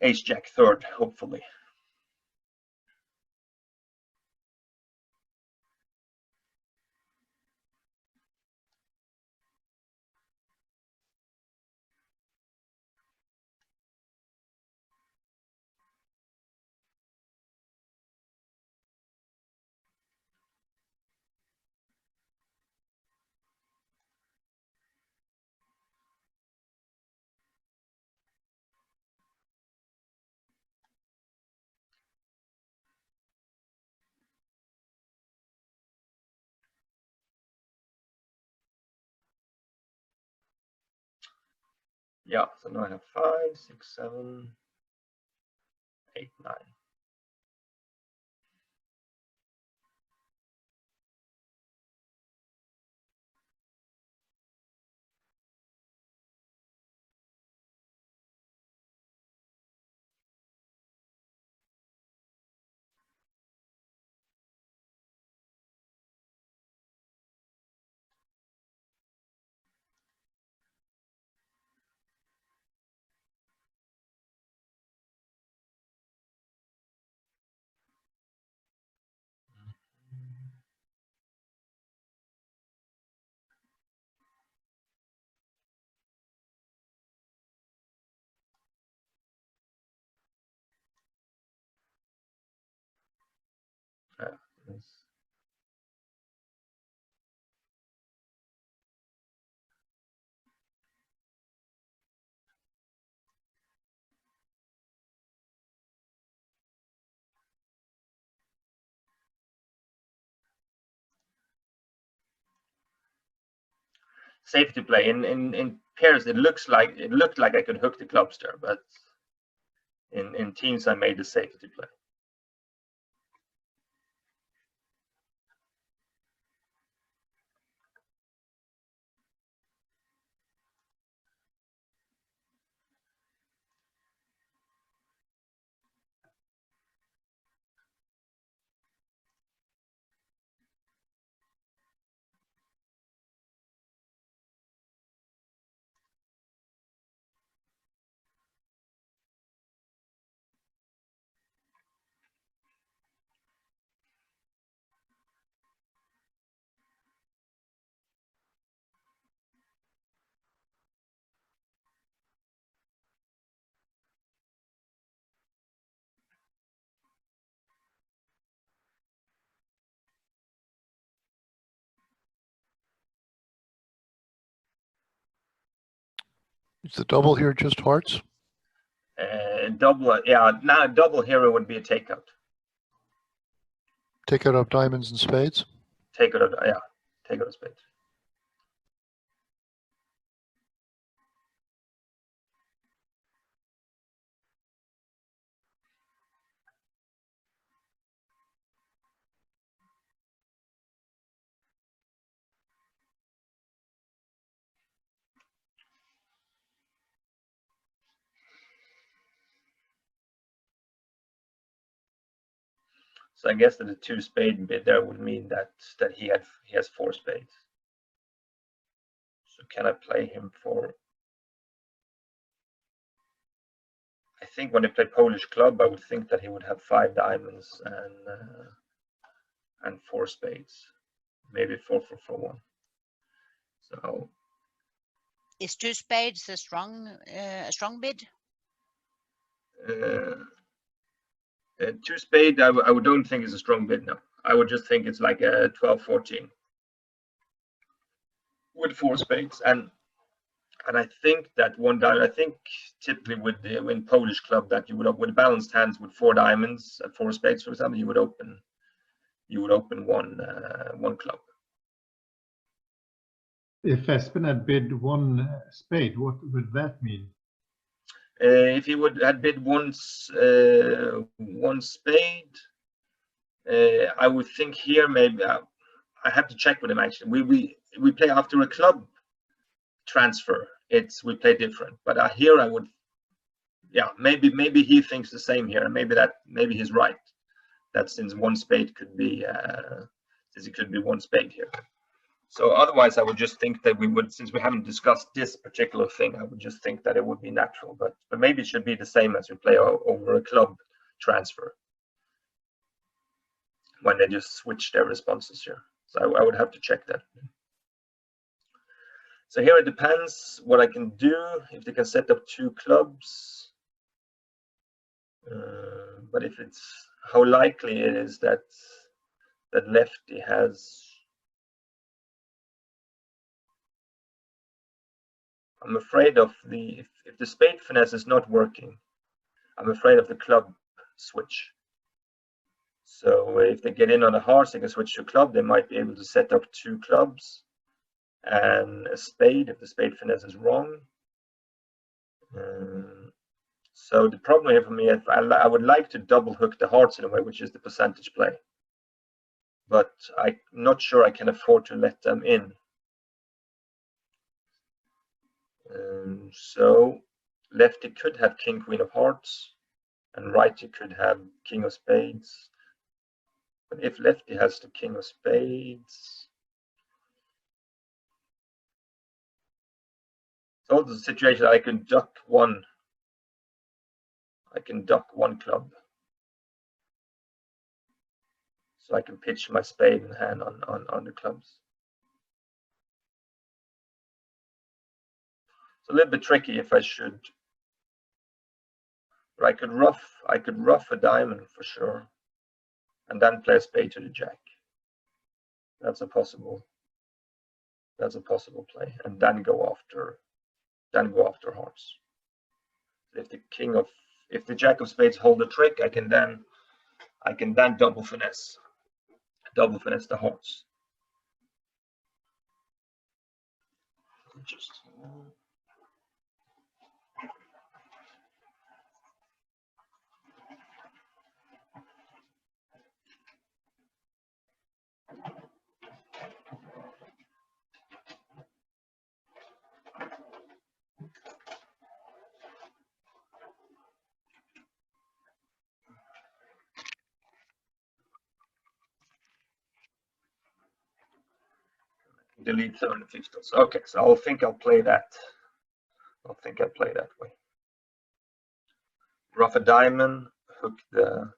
ace jack third. Hopefully. Yeah, so now I have 5, 6, 7, 8, 9. safety play. In pairs, it looked like I could hook the clubs there, but in teams, I made the safety play. Is the double here just hearts? Double, yeah. Now double here would be a takeout. Take out of diamonds and spades? Take out of, yeah, take out of spades. So I guess that the 2 spade bid there would mean that he has 4 spades. So can I play him for? I think when they play Polish club, I would think that he would have 5 diamonds and 4 spades, maybe 4-4-4-1. So is 2 spades a strong bid? 2 spade, I don't think is a strong bid. No, I would just think it's like a 12-14 with 4 spades, and I think that 1 diamond. I think typically with the Polish club that you would, with balanced hands with 4 diamonds and 4 spades, for example, you would open one club. If Espen had bid 1 spade, what would that mean? If he would had bid 1 spade, I would think here maybe I have to check with him actually. We play after a club transfer. We play different, but here I would, yeah, maybe he thinks the same here, and maybe he's right. That since 1 spade could be since it could be 1 spade here. So otherwise, I would just think that we would, since we haven't discussed this particular thing, I would just think that it would be natural. But maybe it should be the same as we play over a club transfer, when they just switch their responses here. So I would have to check that. So here it depends what I can do, if they can set up 2 clubs. But if it's, how likely it is that lefty has, I'm afraid of if the spade finesse is not working, I'm afraid of the club switch. So if they get in on a hearts, they can switch to club. They might be able to set up 2 clubs and a spade if the spade finesse is wrong. So the problem here for me, if I would like to double hook the hearts in a way, which is the percentage play, but I'm not sure I can afford to let them in. So lefty could have king, queen of hearts, and righty could have king of spades. But if lefty has the king of spades, it's also a situation I can duck 1. I can duck 1 club, so I can pitch my spade in hand on the clubs. It's a little bit tricky if I should, but I could rough a diamond for sure, and then play a spade to the jack. That's a possible play, and then go after hearts. If the jack of spades hold the trick, I can then double finesse the hearts. just. Delete third and fifth. Okay, so I'll play that. I'll play that way. Rough a diamond, hook the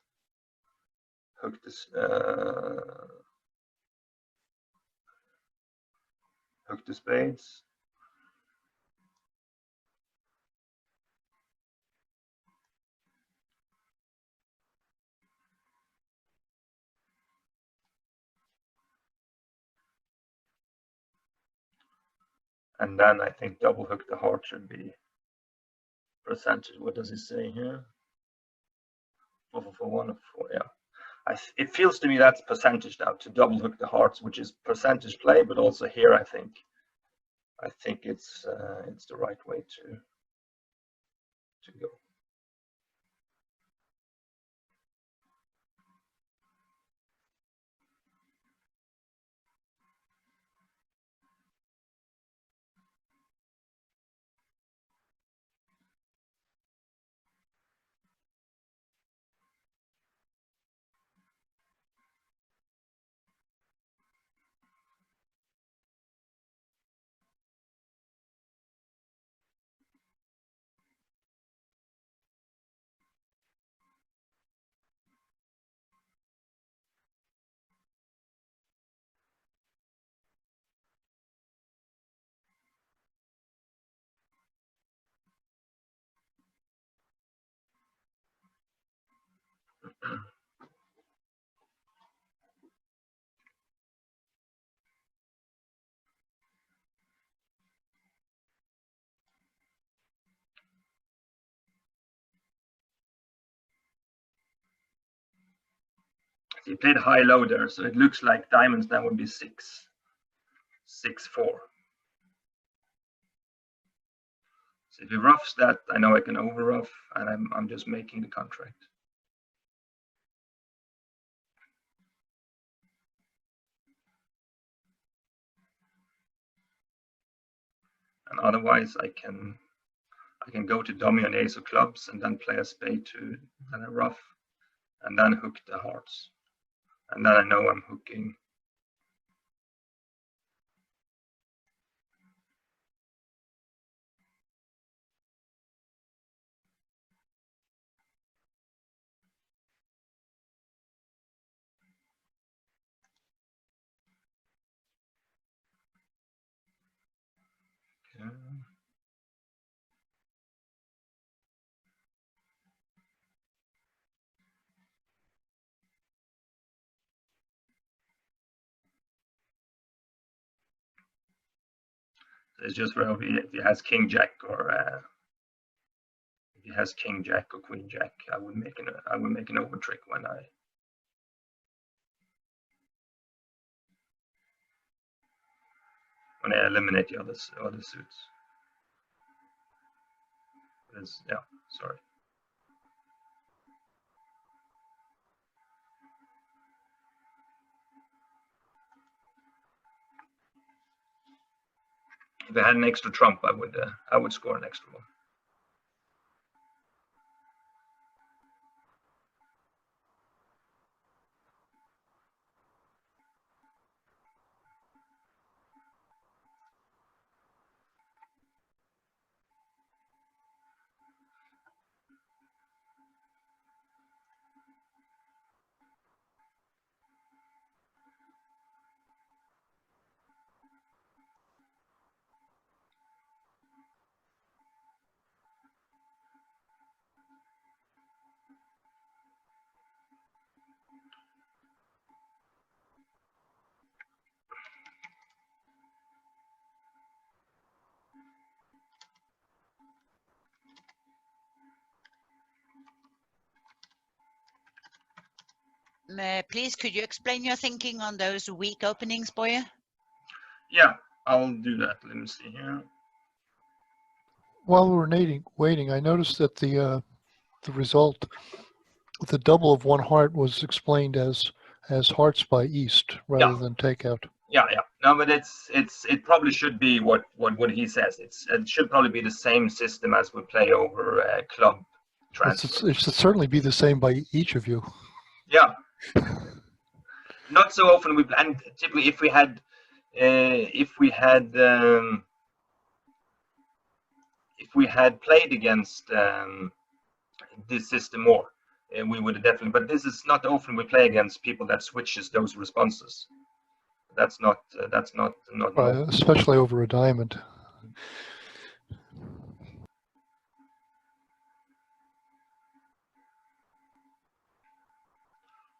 spades. And then I think double hook the heart should be percentage. What does it say here? 4 1 4. Yeah, it feels to me that's percentage now to double hook the hearts, which is percentage play. But also here, I think it's the right way to go. He played high-low there, so it looks like diamonds now would be 6 4. So if he roughs that, I know I can over rough, and I'm just making the contract. And otherwise, I can go to dummy on ace of clubs and then play a spade to then a rough, and then hook the hearts, and then I know I'm hooking. Okay. It's just where if he has king jack or if he has king jack or queen jack, I would make an over trick when I eliminate the other suits. Yeah, sorry. If I had an extra trump, I would score an extra one. Please, could you explain your thinking on those weak openings, Boye? Yeah, I'll do that. Let me see here. While we were waiting, I noticed that the result, the double of one heart, was explained as hearts by East rather than takeout. Yeah. No, but it probably should be what he says. It should probably be the same system as we play over club transfer. It should certainly be the same by each of you. Yeah. Not so often and typically if we had played against this system more, we would have definitely. But this is not often we play against people that switches those responses. That's not Right, especially over a diamond.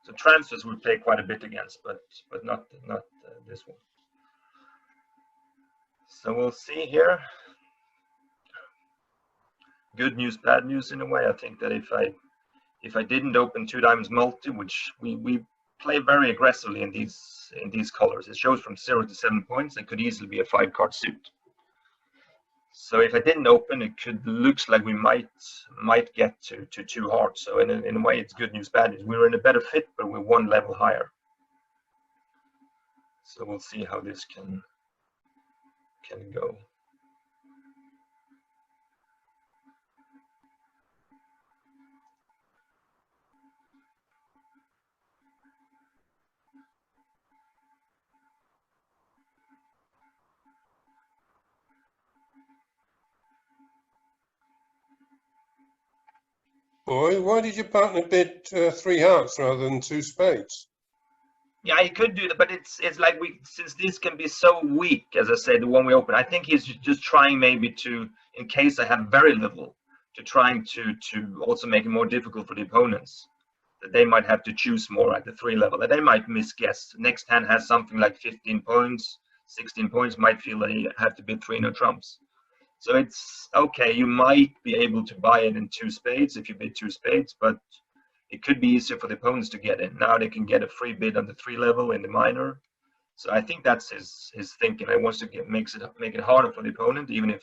So transfers we play quite a bit against, but not this one. So we'll see here. Good news, bad news in a way. I think that if I didn't open 2 diamonds multi, which we play very aggressively in these colors, it shows from 0 to 7 points. It could easily be a 5-card suit. So if I didn't open, it looks like we might get to 2 hearts. So in a way, it's good news, bad news. We were in a better fit, but we're 1 level higher. So we'll see how this can go. Boy, why did your partner bid 3 hearts rather than 2 spades? Yeah, he could do that, but it's like since this can be so weak, as I said, the one we open, I think he's just trying maybe to, in case I have very little, to trying to also make it more difficult for the opponents, that they might have to choose more at the 3 level, that they might misguess. Next hand has something like 15 points, 16 points, might feel that you have to bid 3 no trumps. So it's okay, you might be able to buy it in 2 spades if you bid 2 spades, but it could be easier for the opponents to get in. Now they can get a free bid on the 3 level in the minor. So I think that's his thinking. He wants to make it harder for the opponent, even if,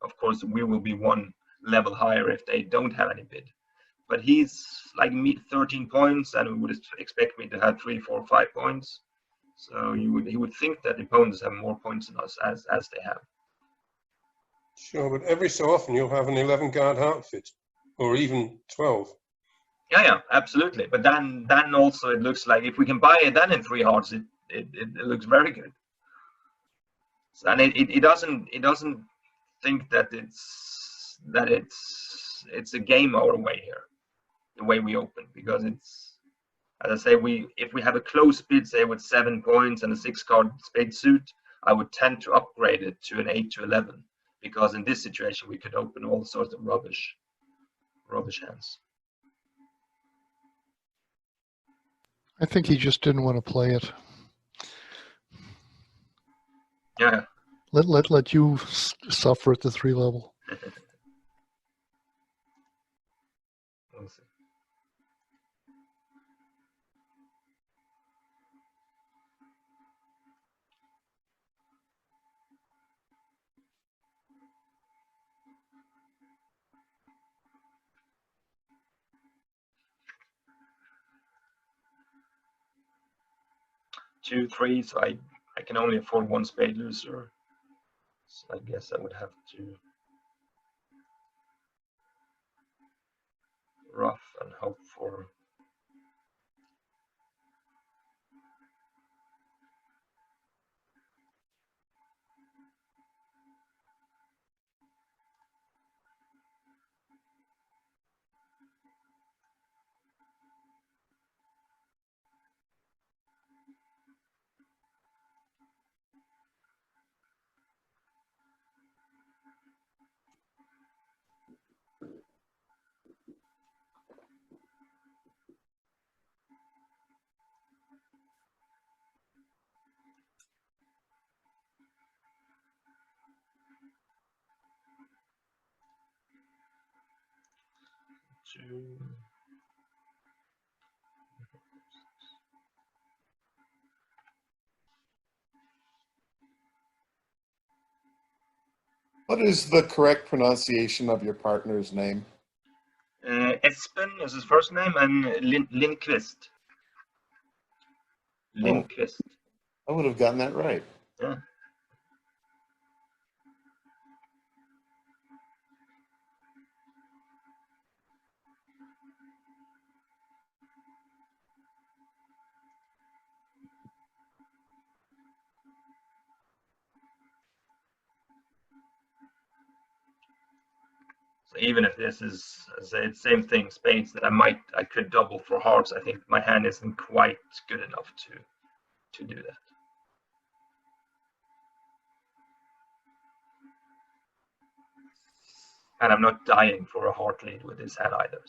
of course, we will be 1 level higher if they don't have any bid. But he's like me, 13 points, and he would expect me to have 3, 4, 5 points. So he would think that the opponents have more points than us as they have. Sure, but every so often you'll have an 11-card heart fit, or even 12. Yeah, absolutely. But then also it looks like if we can buy it then in 3 hearts, it looks very good. So, and it doesn't think that it's a game our way here, the way we open, because it's, as I say, if we have a close bid, say with 7 points and a 6-card spade suit, I would tend to upgrade it to an 8 to 11, because in this situation we could open all sorts of rubbish hands. I think he just didn't want to play it. Yeah. Let you suffer at the 3 level. We'll see. Two, 3, so I can only afford 1 spade loser. So I guess I would have to rough and hope for to What is the correct pronunciation of your partner's name? Elspen is his first name, and Lindqvist. Lindqvist. I would have gotten that right. Yeah. So even if this is, say, the same thing, spades, that I could double for hearts, I think my hand isn't quite good enough to do that. And I'm not dying for a heart lead with this hand either.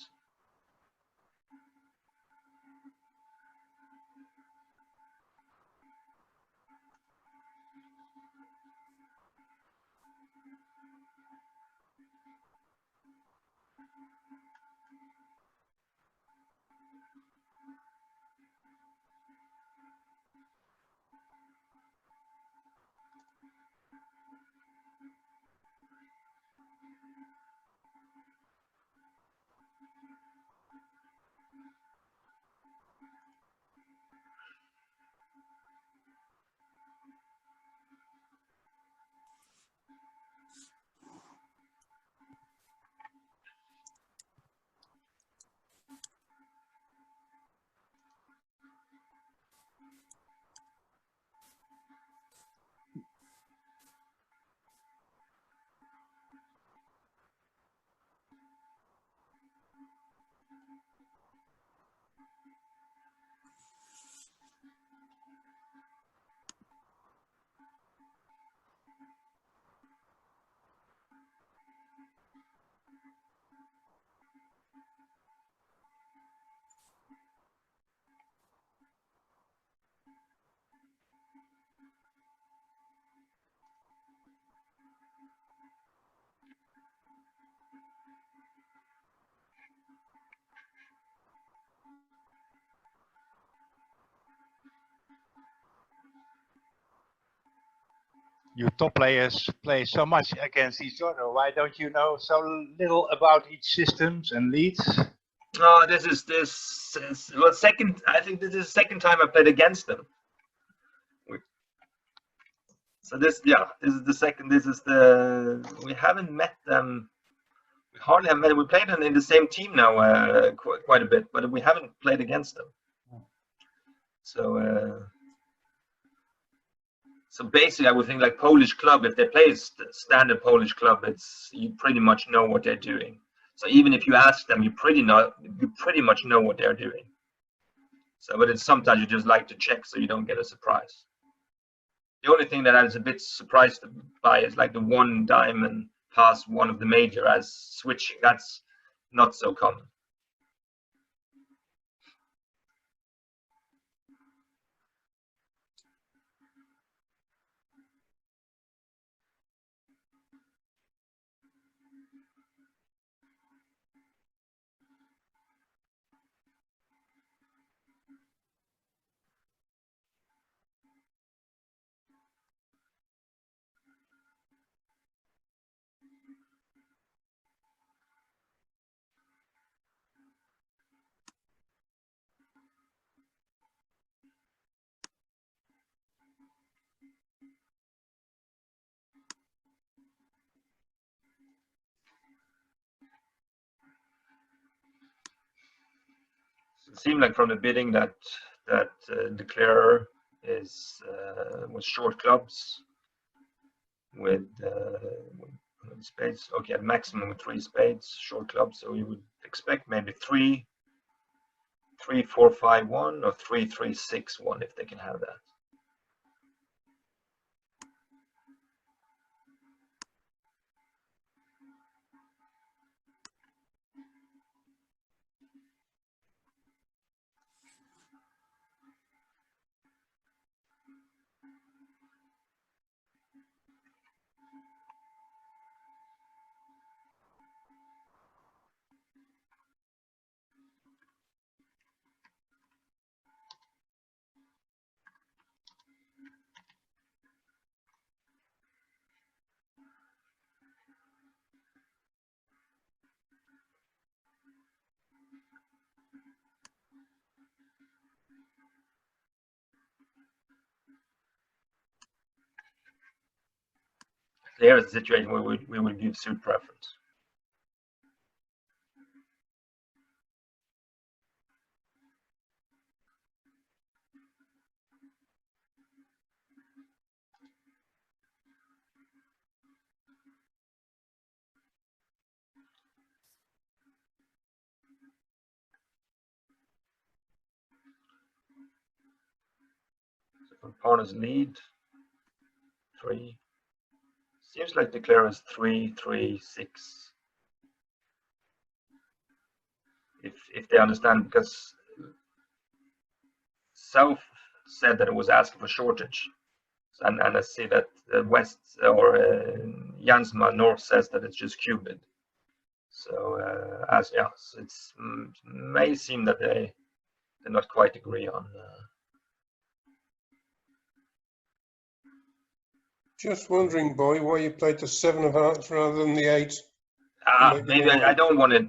You top players play so much against each other. Why don't you know so little about each systems and leads? No, this is well, second. I think this is the second time I played against them. So this is the second. We haven't met them. We hardly have met. We played in the same team now quite a bit, but we haven't played against them. So basically, I would think like Polish club. If they play standard Polish club, you pretty much know what they're doing. So even if you ask them, you pretty much know what they're doing. So, but it's sometimes you just like to check so you don't get a surprise. The only thing that I was a bit surprised by is like the one diamond past one of the major as switching. That's not so common. It seemed like from the bidding that declarer was short clubs with spades. Okay, at maximum 3 spades, short clubs. So you would expect maybe 3, 4, 5, 1 or 3, 3, 6, 1 if they can have that. Here is a situation where we would give suit preference. So pawn lead 3. Seems like declare is 3, 3, 6. If they understand, because South said that it was asking for shortage, and I see that West or Jansma North says that it's just qubit. So so it's may seem that they not quite agree on. Just wondering, Boy, why you played the 7 of hearts rather than the 8. Maybe I don't want it.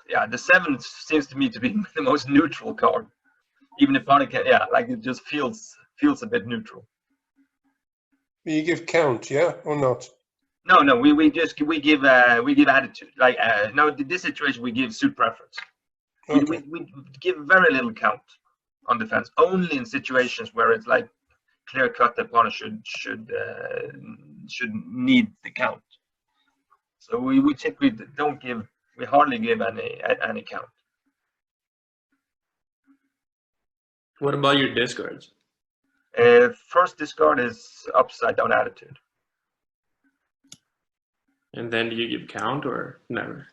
Yeah, the 7 seems to me to be the most neutral card. Even if Monica, like it just feels a bit neutral. You give count, yeah, or not? No, we give attitude. Like no, in this situation we give suit preference. Okay. We give very little count on defense. Only in situations where it's like clear cut, the opponent should need the count. So we typically don't give. We hardly give any count. What about your discards? First discard is upside down attitude. And then do you give count or never?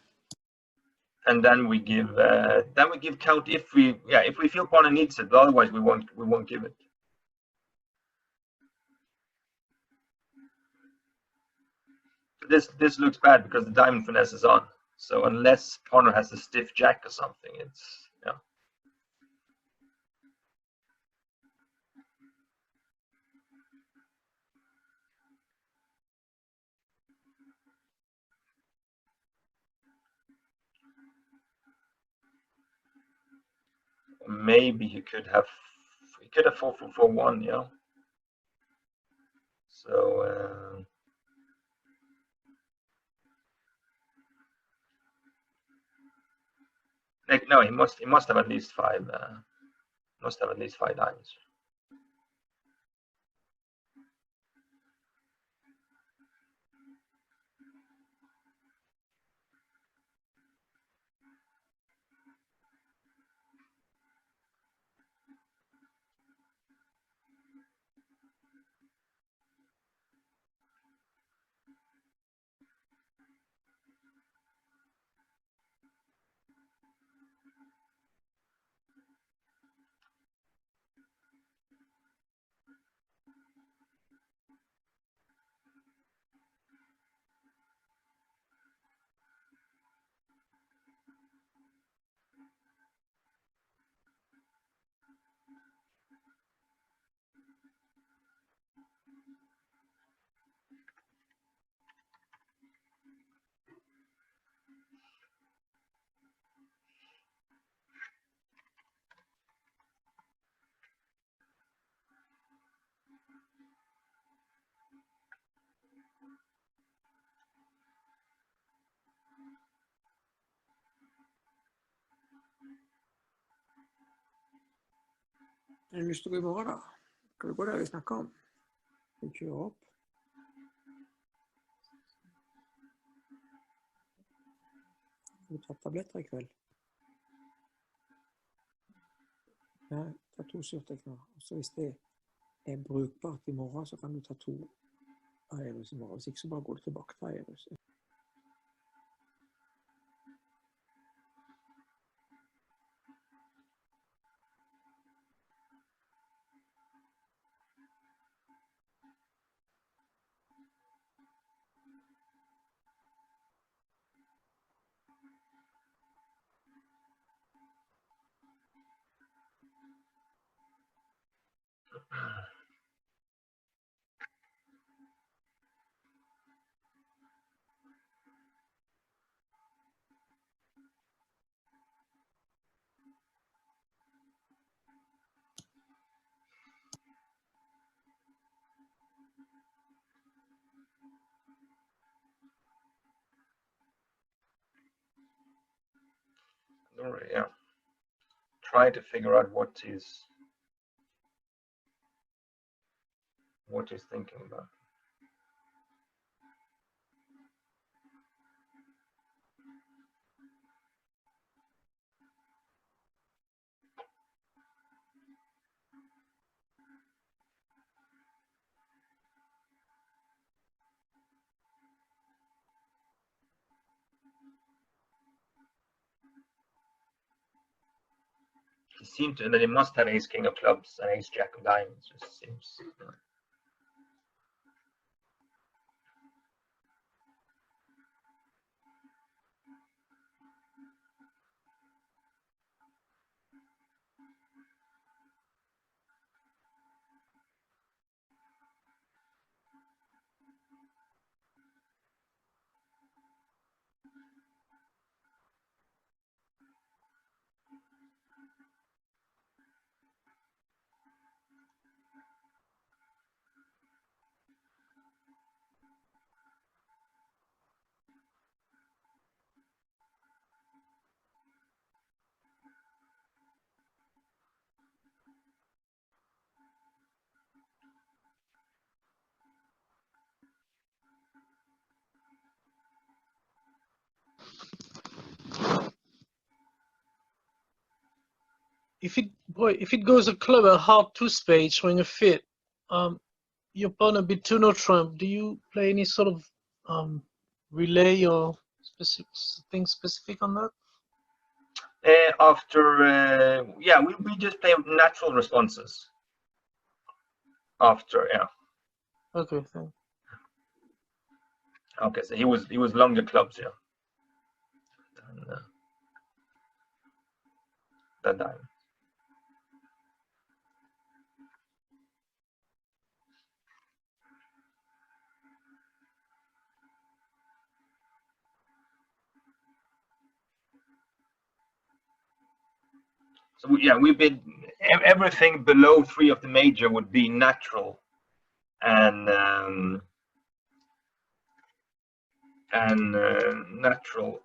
And then we give count if we feel opponent needs it. But otherwise we won't give it. This looks bad because the diamond finesse is on. So unless opponent has a stiff jack or something, it's maybe he could have 4-4-1, yeah. So no, he must have at least 5 diamonds. Har du lyst til å gå i morgen, da? Skal du gå der vi snakker om? Skal vi kjøre opp? Skal du ta tabletter i kveld? Ja, ta 2 syrtekner. Så hvis det er brukbart i morgen, så kan du ta 2 aerus i morgen. Hvis ikke så bare går du tilbake til aerus. Sorry, yeah. Try to figure out what he's thinking about. He seemed to, and then he must have ace king of clubs and ace jack of diamonds. Just seems. If it goes a club, a heart, two spades, showing a fit, your opponent beat two no trump. Do you play any sort of relay or thing specific on that? Yeah, we just play natural responses. After, yeah. Okay, thanks. Okay, so he was longer clubs, yeah. Than diamond. So yeah, we bid everything below 3 of the major would be natural, and natural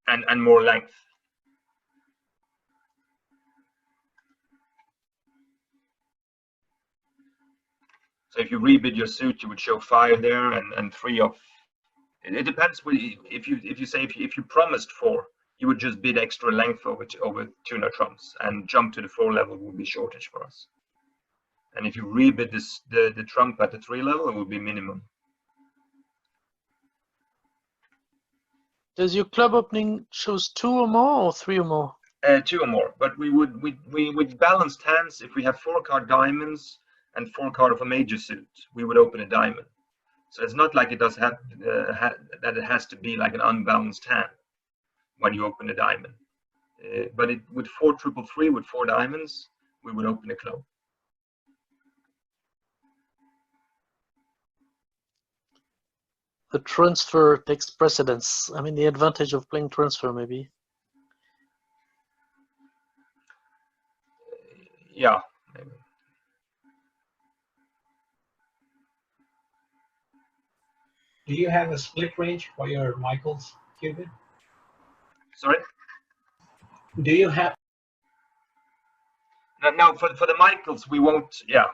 and more length. So if you rebid your suit, you would show 5 there and 3 of. It depends. If you promised 4, you would just bid extra length over 2 no trumps, and jump to the 4 level would be shortage for us. And if you rebid the trump at the 3 level, it would be minimum. Does your club opening choose 2 or more or 3 or more? 2 or more, but we would balanced hands. If we have 4 card diamonds and 4 card of a major suit, we would open a diamond. So it's not like it does have that it has to be like an unbalanced hand when you open a diamond. But with 4 triple 3 with 4 diamonds, we would open a club. The transfer takes precedence. I mean, the advantage of playing transfer, maybe. Yeah, maybe. Do you have a split range for your Michaels qubit? Sorry? Do you have? No, for the Michaels, we won't. Yeah,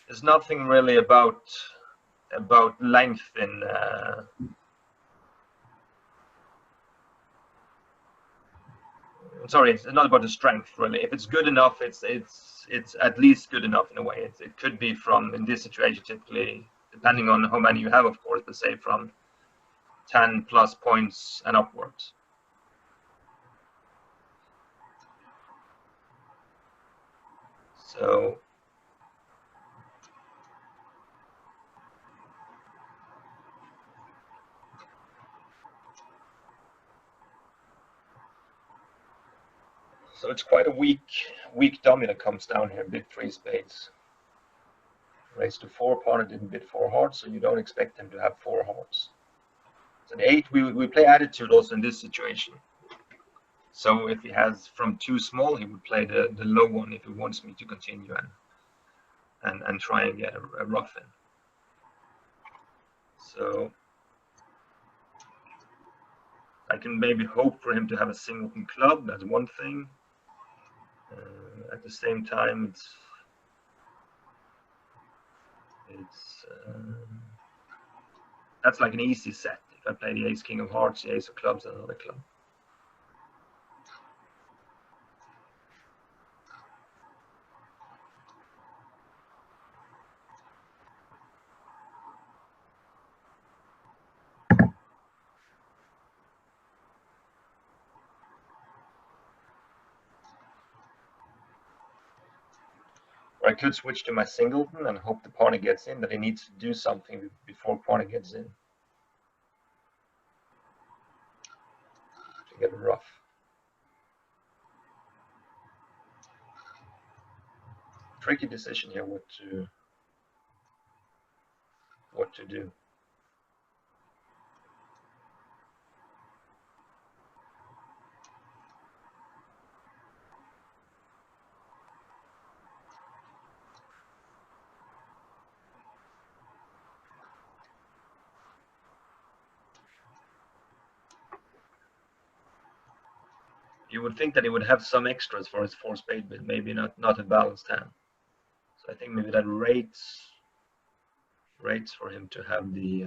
there's nothing really about length in. Sorry, it's not about the strength really. If it's good enough, it's at least good enough in a way. It could be from, in this situation, typically depending on how many you have, of course, but say from 10 plus points and upwards. So it's quite a weak dummy that comes down here. Bid 3 spades. Raised to 4, opponent didn't bid 4 hearts, so you don't expect him to have 4 hearts. So the 8, we play attitude also in this situation. So if he has from too small, he would play the low one if he wants me to continue and try and get a rough in. So I can maybe hope for him to have a singleton club. That's one thing. At the same time, that's like an easy set. If I play the ace king of hearts, the ace of clubs, and another club. Or I could switch to my singleton and hope the partner gets in, but he needs to do something before partner gets in to get rough. Tricky decision here, what to do. You would think that he would have some extras for his 4-spade, but maybe not a balanced hand. So I think maybe that rates for him to have the.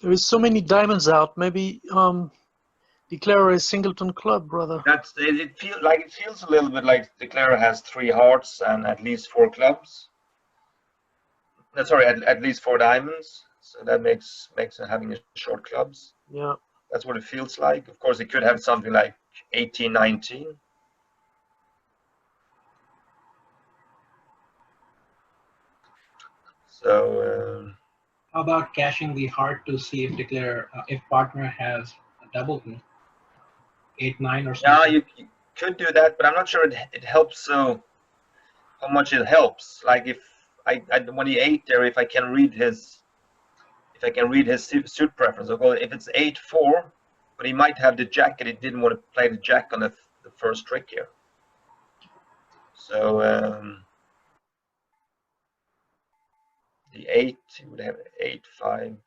There is so many diamonds out. Maybe declare a singleton club, brother. It feels a little bit like Declarer has 3 hearts and at least 4 clubs. No, sorry, at least 4 diamonds. So that makes having a short clubs. Yeah. That's what it feels like. Of course, it could have something like 18, 19. So. How about cashing the heart to see if if partner has a doubleton, 8, 9 or something? Yeah, you could do that, but I'm not sure it helps. So how much it helps? Like if when he 8 there, if I can read his suit preference, I'll go if it's 8-4, but he might have the jack and he didn't want to play the jack on the first trick here. So the 8, he would have 8-5.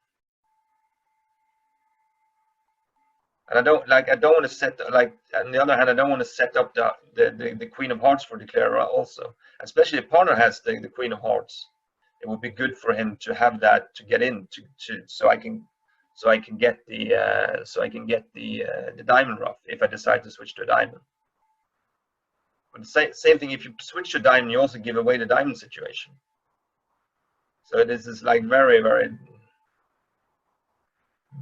And I don't want to set, like, on the other hand, I don't want to set up the Queen of Hearts for Declarer also. Especially if partner has the Queen of Hearts. It would be good for him to have that to get in so I can get the diamond rough if I decide to switch to a diamond. But the same thing, if you switch to diamond, you also give away the diamond situation. So this is like very, very,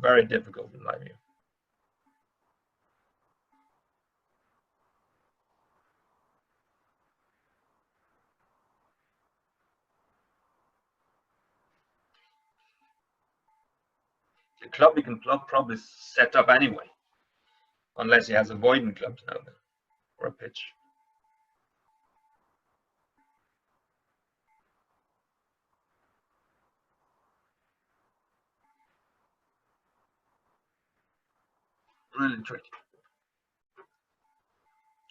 very difficult in my view. The club he can probably set up anyway, unless he has a Boyden club now or a pitch. Really tricky.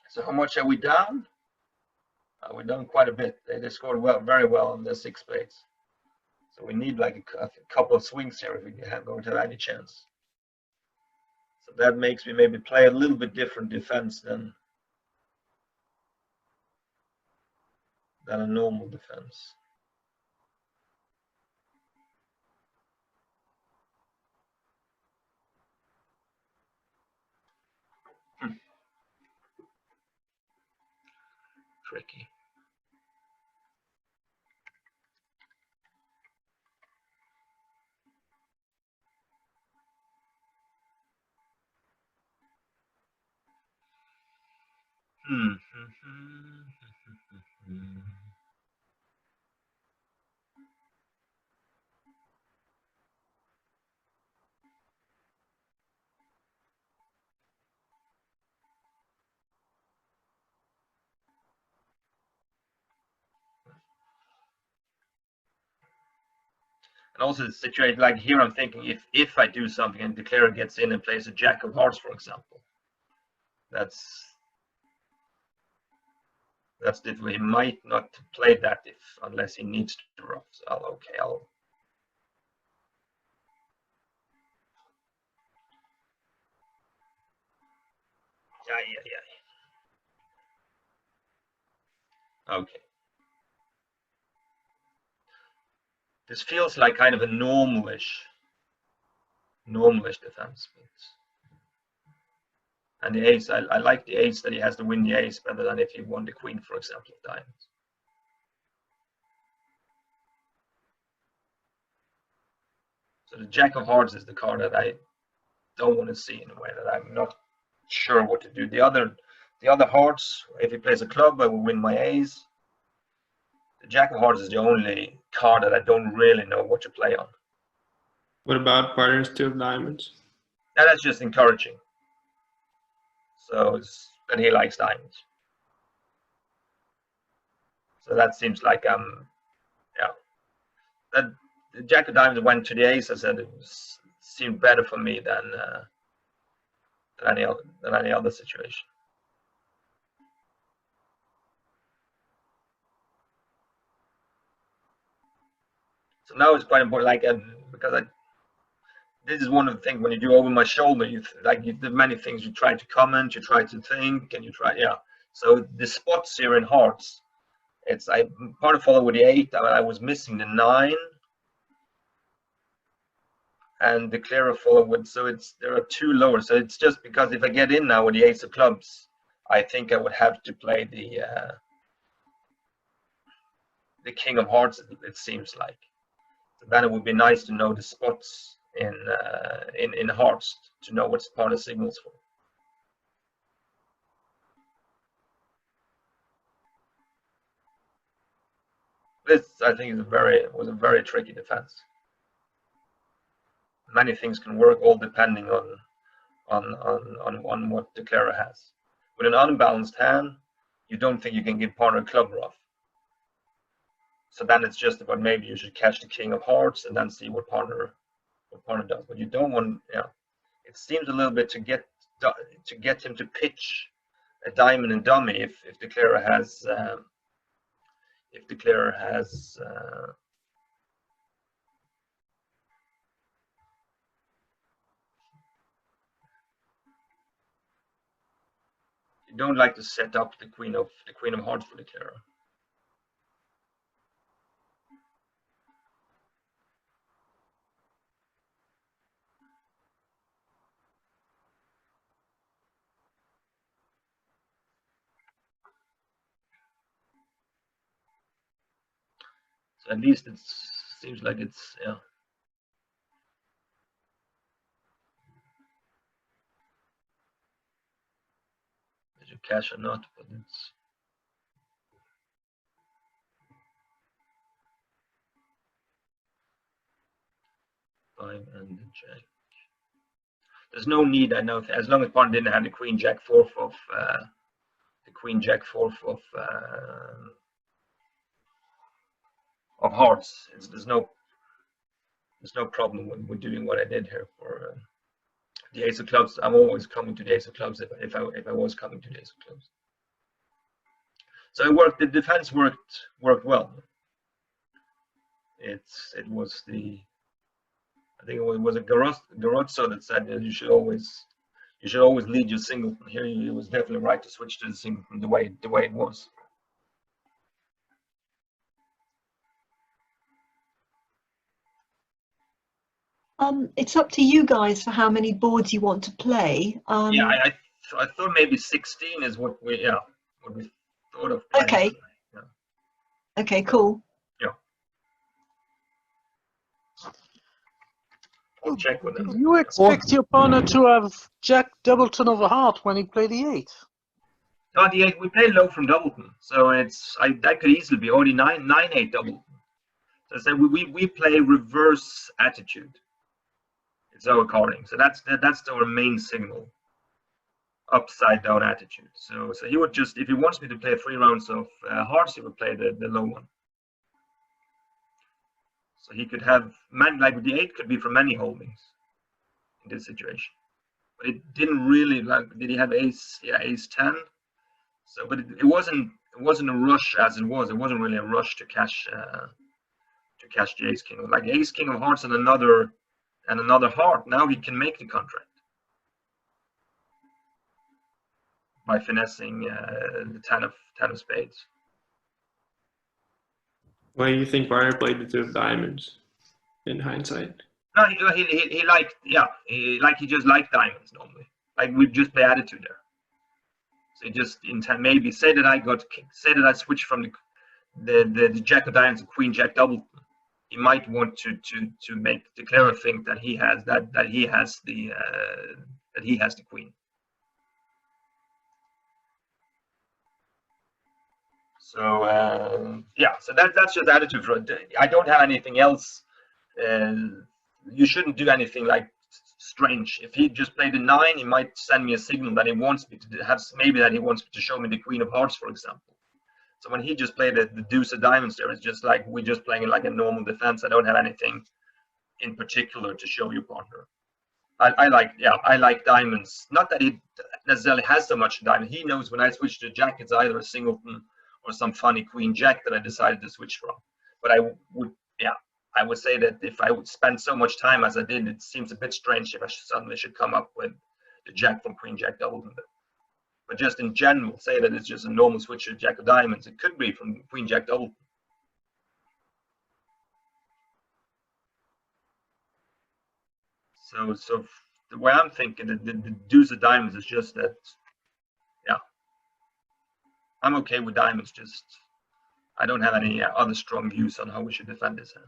So how much are we down? We're down quite a bit. They scored very well on the 6 spades. So we need like a couple of swings here if we going to have any chance. So that makes me maybe play a little bit different defense than a normal defense. Tricky. And also the situation like here, I'm thinking if I do something and Declarer gets in and plays a Jack of Hearts, for example, that's difficult. He might not play that unless he needs to rough. So I'll Yeah. Okay. This feels like kind of a normalish defense. And the ace, I like the ace that he has to win the ace better than if he won the queen, for example, of diamonds. So the jack of hearts is the card that I don't want to see in a way that I'm not sure what to do. The other hearts, if he plays a club, I will win my ace. The jack of hearts is the only card that I don't really know what to play on. What about partners 2 of diamonds? And that's just encouraging. So it's that he likes diamonds. So that seems like yeah. That the jack of diamonds went to the ace. I said it seemed better for me than any other situation. So now it's quite important, like because this is one of the things when you do over my shoulder. You do many things. You try to comment, you try to think, and you try. Yeah. So the spots here in hearts, I part of follow with the 8. I was missing the 9, and the clearer follow with. So there are 2 lower. So it's just because if I get in now with the ace of clubs, I think I would have to play the king of hearts. It seems like. Then it would be nice to know the spots in hearts to know what's part of signals for. This I think was a very tricky defense. Many things can work, all depending on what the declarer has. With an unbalanced hand, you don't think you can give partner a club rough. So then it's just about maybe you should catch the king of hearts and then see what partner does. But you don't want, it seems a little bit to get him to pitch a diamond and dummy if declarer has you don't like to set up the queen of hearts for declarer. So at least it seems like it's Is it cash or not? But it's five and the jack. There's no need, I know, as long as partner didn't have the queen jack fourth of hearts. There's no problem with doing what I did here for the ace of clubs. I'm always coming to the ace of clubs if I was coming to the ace of clubs. So it worked. The defense worked well. It was I think it was a Garozzo that said that you should always lead your single. Here it was definitely right to switch to the single from the way it was. It's up to you guys for how many boards you want to play. Yeah, I thought maybe 16 is what we thought of. Okay. Yeah. Okay, cool. Yeah. I'll check with them. Do you expect your opponent to have Jack Doubleton of a heart when he played the 8? Oh, the 8. We play low from Doubleton, so that could easily be already 9-8 Doubleton. So I said we play reverse attitude. It's our carding, so that's our main signal. Upside down attitude. So he would just, if he wants me to play 3 rounds of hearts, he would play the low one. So he could have like the 8 could be from many holdings in this situation, but it didn't really Did he have ace? Yeah, ace 10. So, but it wasn't a rush as it was. It wasn't really a rush to cash the ace king. Like ace king of hearts and another heart. Now he can make the contract. by finessing the 10 of spades. Why do you think Barner played the 2 of diamonds in hindsight? No, he liked, yeah, he just liked diamonds normally. Like we just play attitude there. So he just maybe say that I switched from the Jack of diamonds to Queen Jack double. He might want to make the declare a thing that he has that he has the queen. So yeah, so that's just attitude. I don't have anything else. You shouldn't do anything like strange. If he just played a 9, he might send me a signal that he wants me to have, maybe that he wants me to show me the queen of hearts, for example. So when he just played the deuce of diamonds there, it's just like we're just playing it like a normal defense. I don't have anything in particular to show you, partner. I like diamonds. Not that he necessarily has so much diamond. He knows when I switch to Jack, it's either a singleton or some funny Queen Jack that I decided to switch from. But I would say that if I would spend so much time as I did, it seems a bit strange if I suddenly should come up with the Jack from Queen Jack doubled. But just in general, say that it's just a normal switch to Jack of diamonds. It could be from Queen Jack doubled. So the way I'm thinking, the deuce of diamonds is just that, yeah, I'm okay with diamonds. Just I don't have any other strong views on how we should defend this hand.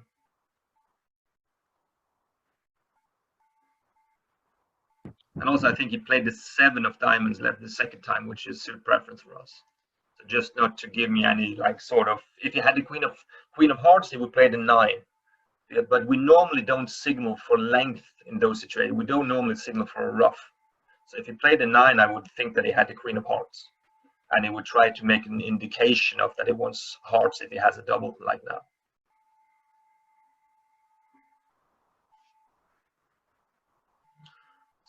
And also, I think he played the 7 of diamonds left the second time, which is suit preference for us. So just not to give me any like sort of. If he had the queen of hearts, he would play the 9. Yeah, but we normally don't signal for length in those situations. We don't normally signal for a ruff. So if he played the 9, I would think that he had the queen of hearts, and he would try to make an indication of that he wants hearts if he has a double like that.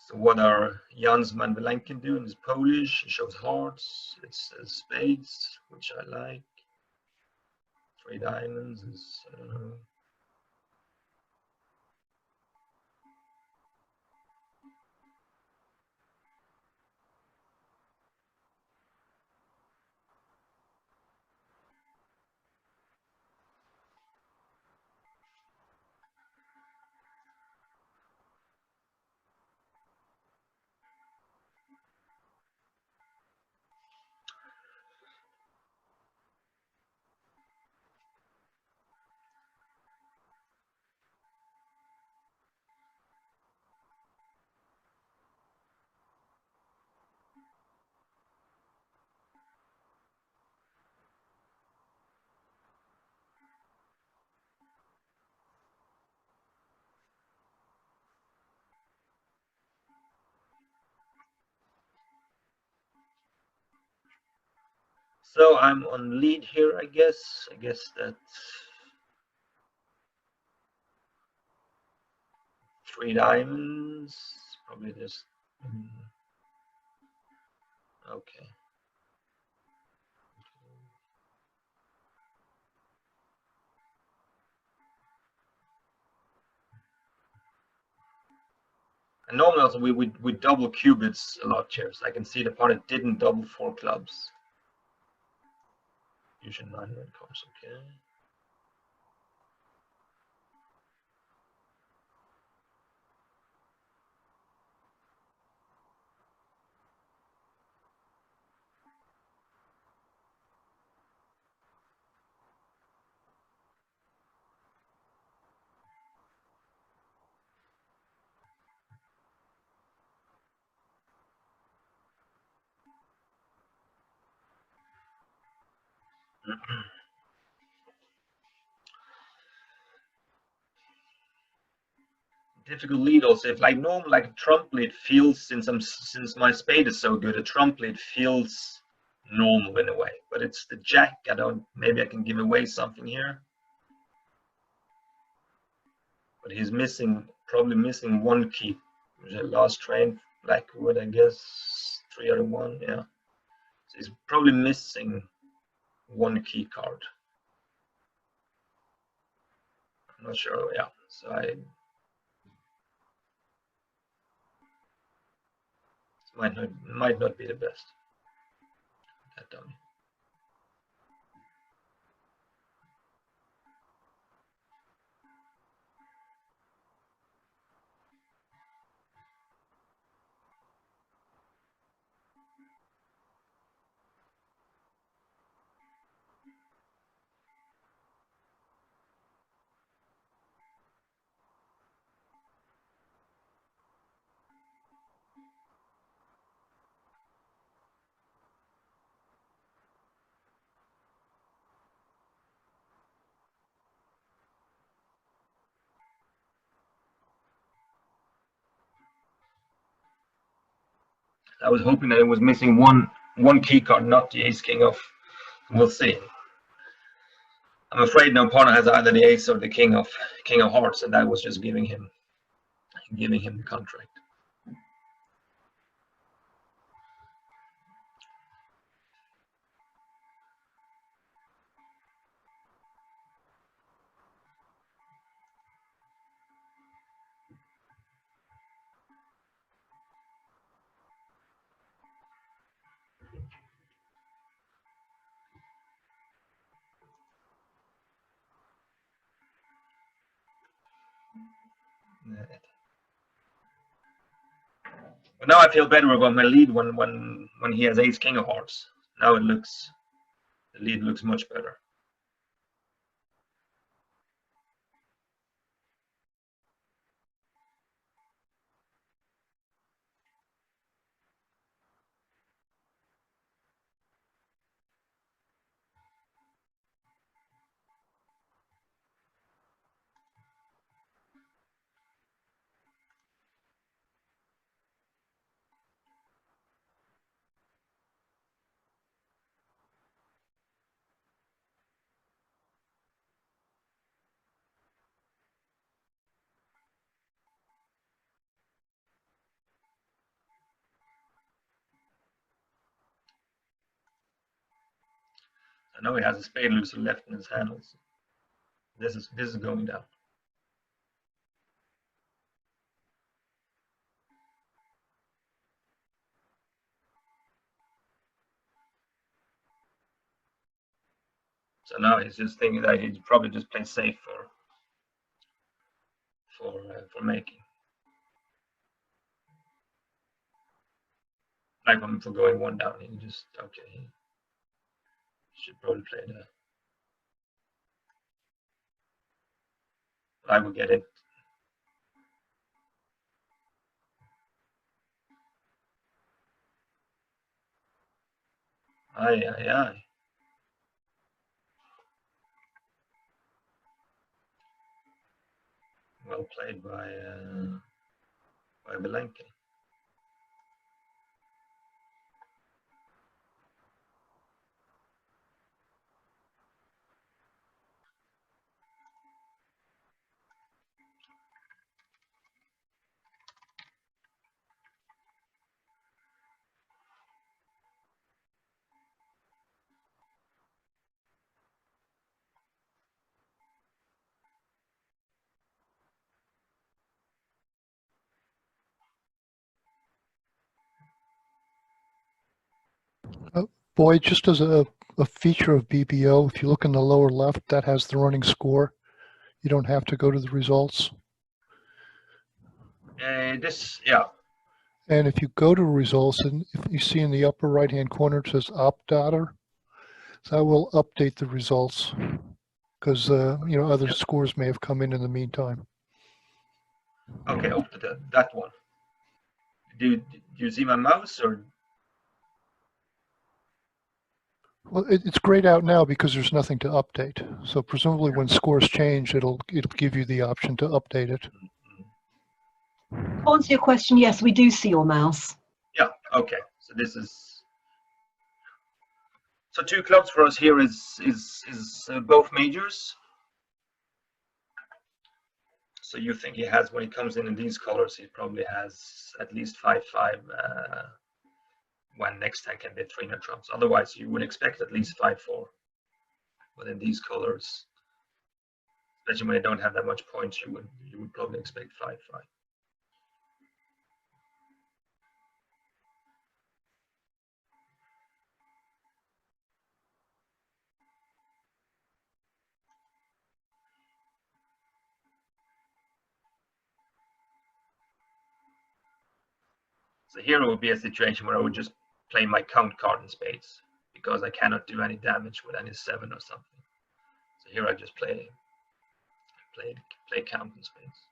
So what are Jansma and Willenken doing? It's Polish. It shows hearts. It's spades, which I like. 3 diamonds is. So I'm on lead here, I guess. I guess that 3 diamonds, probably just okay. And normally also we double cubits a lot here. So I can see the opponent didn't double 4 clubs. Fusion 9 red cards, okay. Difficult lead also. If like normal, like a trump lead feels, since my spade is so good, a trump lead feels normal in a way. But it's the Jack. Maybe I can give away something here. But he's probably missing 1 key. The last train, Blackwood, I guess, 3 out of 1, yeah. So he's probably missing 1 key card. I'm not sure, yeah. So it might not be the best. that dummy. I was hoping that it was missing one key card, not the ace king off. We'll see. I'm afraid no opponent has either the ace or the king of hearts, and that was just giving him the contract. But now I feel better about my lead when he has ace king of hearts. Now the lead looks much better. I know he has a spade looser left in his hand also. This is going down. So now he's just thinking that he'd probably just play safe for making. Like for going one down, he just okay. He should probably play the. I will get it. Aye, aye, aye. Well played by Willenken. Boy, just as a feature of BBO, if you look in the lower left, that has the running score. You don't have to go to the results. Yeah. And if you go to results, and if you see in the upper right-hand corner, it says op data. So I will update the results because other scores may have come in the meantime. Okay, that one. Do you see my mouse or? Well, it's grayed out now because there's nothing to update. So presumably when scores change, it'll give you the option to update it. To answer your question, yes, we do see your mouse. Yeah, okay. So this is. So two clubs for us here is both majors. So you think he has, when he comes in these colors, he probably has at least 5-5 when next time can be 300 trumps. Otherwise, you would expect at least 5-4. But in these colors, especially when they don't have that much points, you would probably expect 5-5. So here it would be a situation where I would just play my count card in spades because I cannot do any damage with any 7 or something. So here I just play count in spades.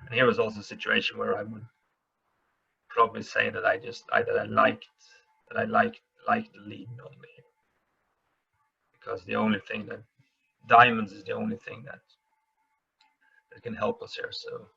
And here was also a situation where I would probably say that I liked the lead only here. Because the only thing that diamonds is the only thing that can help us here. So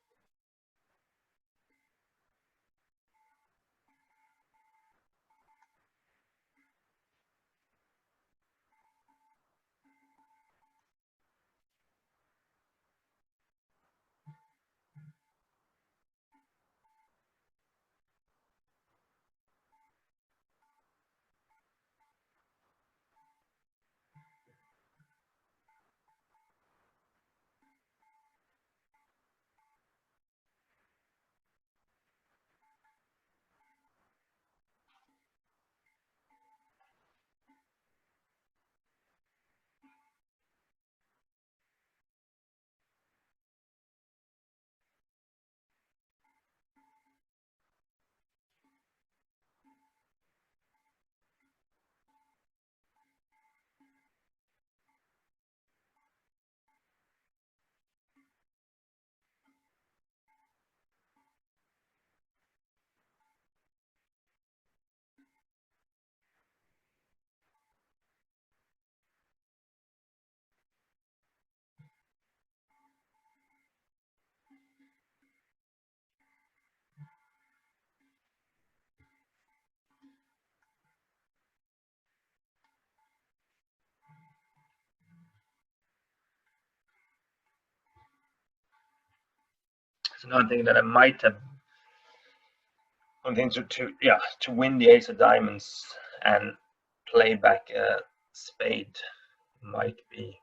it's another thing that I might have. One thing to win the ace of diamonds and play back a spade might be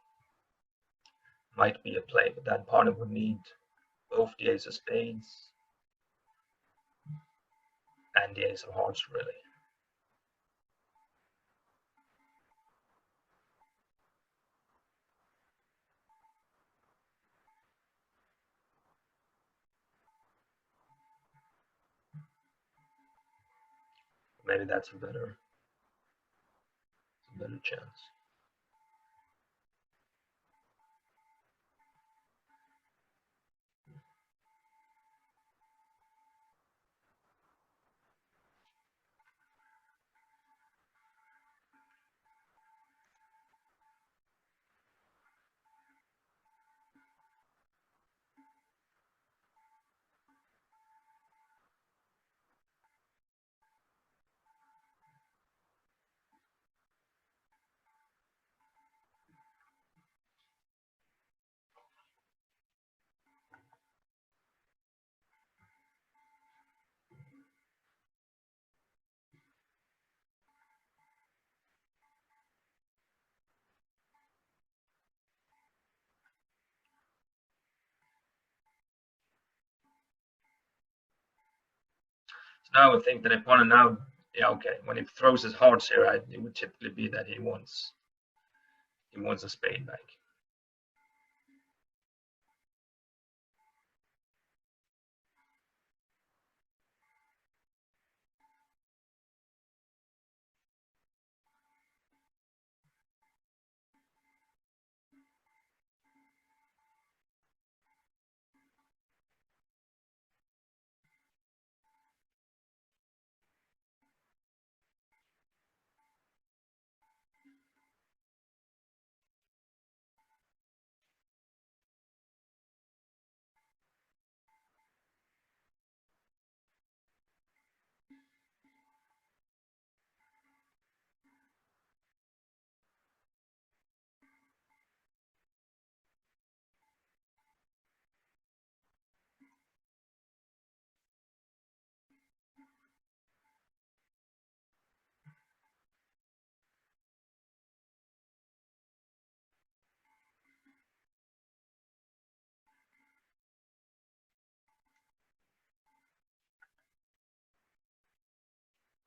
a play, but that partner would need both the ace of spades and the ace of hearts, really. Maybe that's a better chance. So now I would think that if opponent now, yeah, okay, when he throws his hearts here, it would typically be that he wants a spade back.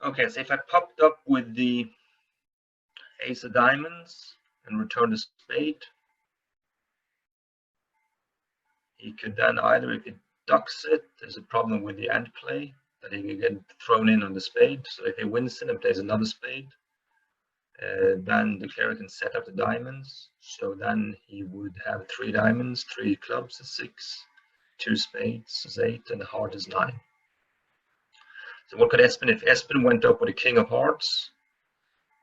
Okay, so if I popped up with the ace of diamonds and returned a spade, he could then either, if he ducks it, there's a problem with the end play, that he can get thrown in on the spade. So if he wins it and plays another spade, then the player can set up the diamonds. So then he would have 3 diamonds, 3 clubs is 6, 2 spades is 8, and the heart is 9. So what could Espen, if Espen went up with a king of hearts,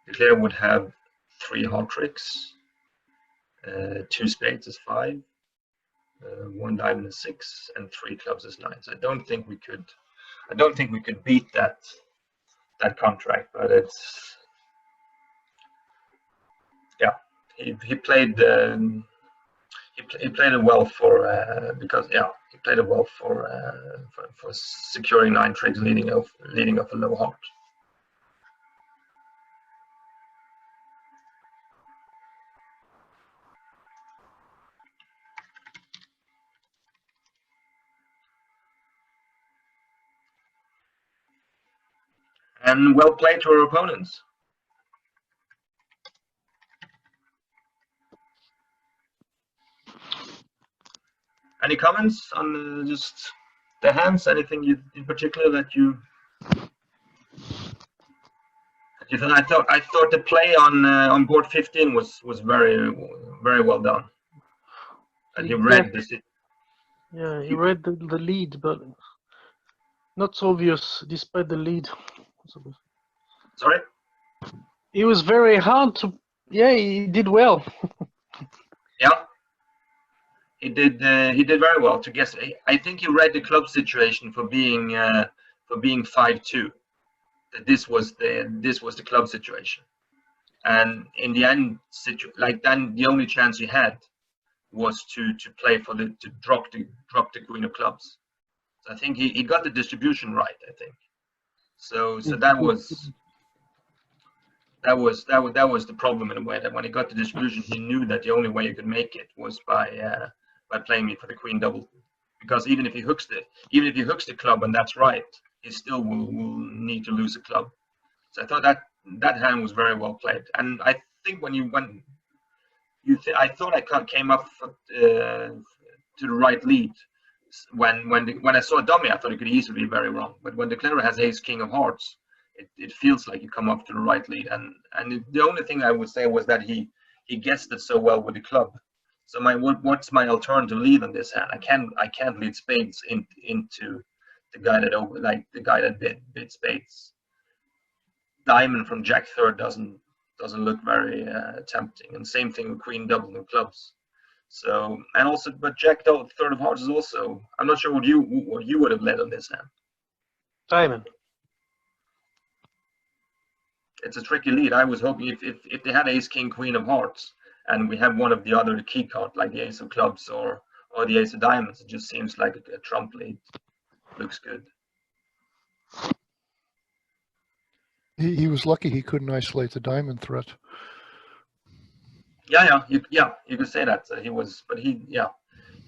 the player would have 3 heart tricks, 2 spades is 5, 1 diamond is 6, and 3 clubs is 9. So I don't think we could beat that contract, but it's, yeah, he played he played it well for because, yeah, he played it well for securing 9 tricks leading off a low heart. And well played to our opponents. Any comments on just the hands? Anything in particular that you thought? I thought the play on board 15 was very well done. And he read this. Yeah, he read the lead, but not so obvious despite the lead. Sorry? It was very hard to. Yeah, he did well. Yeah, he did very well to guess. I think he read the club situation for being 5-2. That this was the club situation, and in the end, then the only chance he had was to play for to drop the queen of clubs. So I think he got the distribution right. I think so that was the problem in a way, that when he got the distribution, he knew that the only way you could make it was by playing me for the queen double, because even if he hooks the club and that's right, he still will need to lose a club. So I thought that hand was very well played, and I think I thought I came up to the right lead. When I saw a dummy, I thought it could easily be very wrong. But when the declarer has ace king of hearts, it feels like you come up to the right lead. And the only thing I would say was that he guessed it so well with the club. So what's my alternative lead on this hand? I can't lead spades into the guy that bid spades. Diamond from jack third doesn't look very tempting, and same thing with queen double of clubs. So, and also, but jack third of hearts is also. I'm not sure what you would have led on this hand. Diamond. It's a tricky lead. I was hoping if they had ace king queen of hearts, and we have one of the other key cards like the ace of clubs or the ace of diamonds, it just seems like a trump lead. Looks good. He was lucky he couldn't isolate the diamond threat. Yeah, you could say that.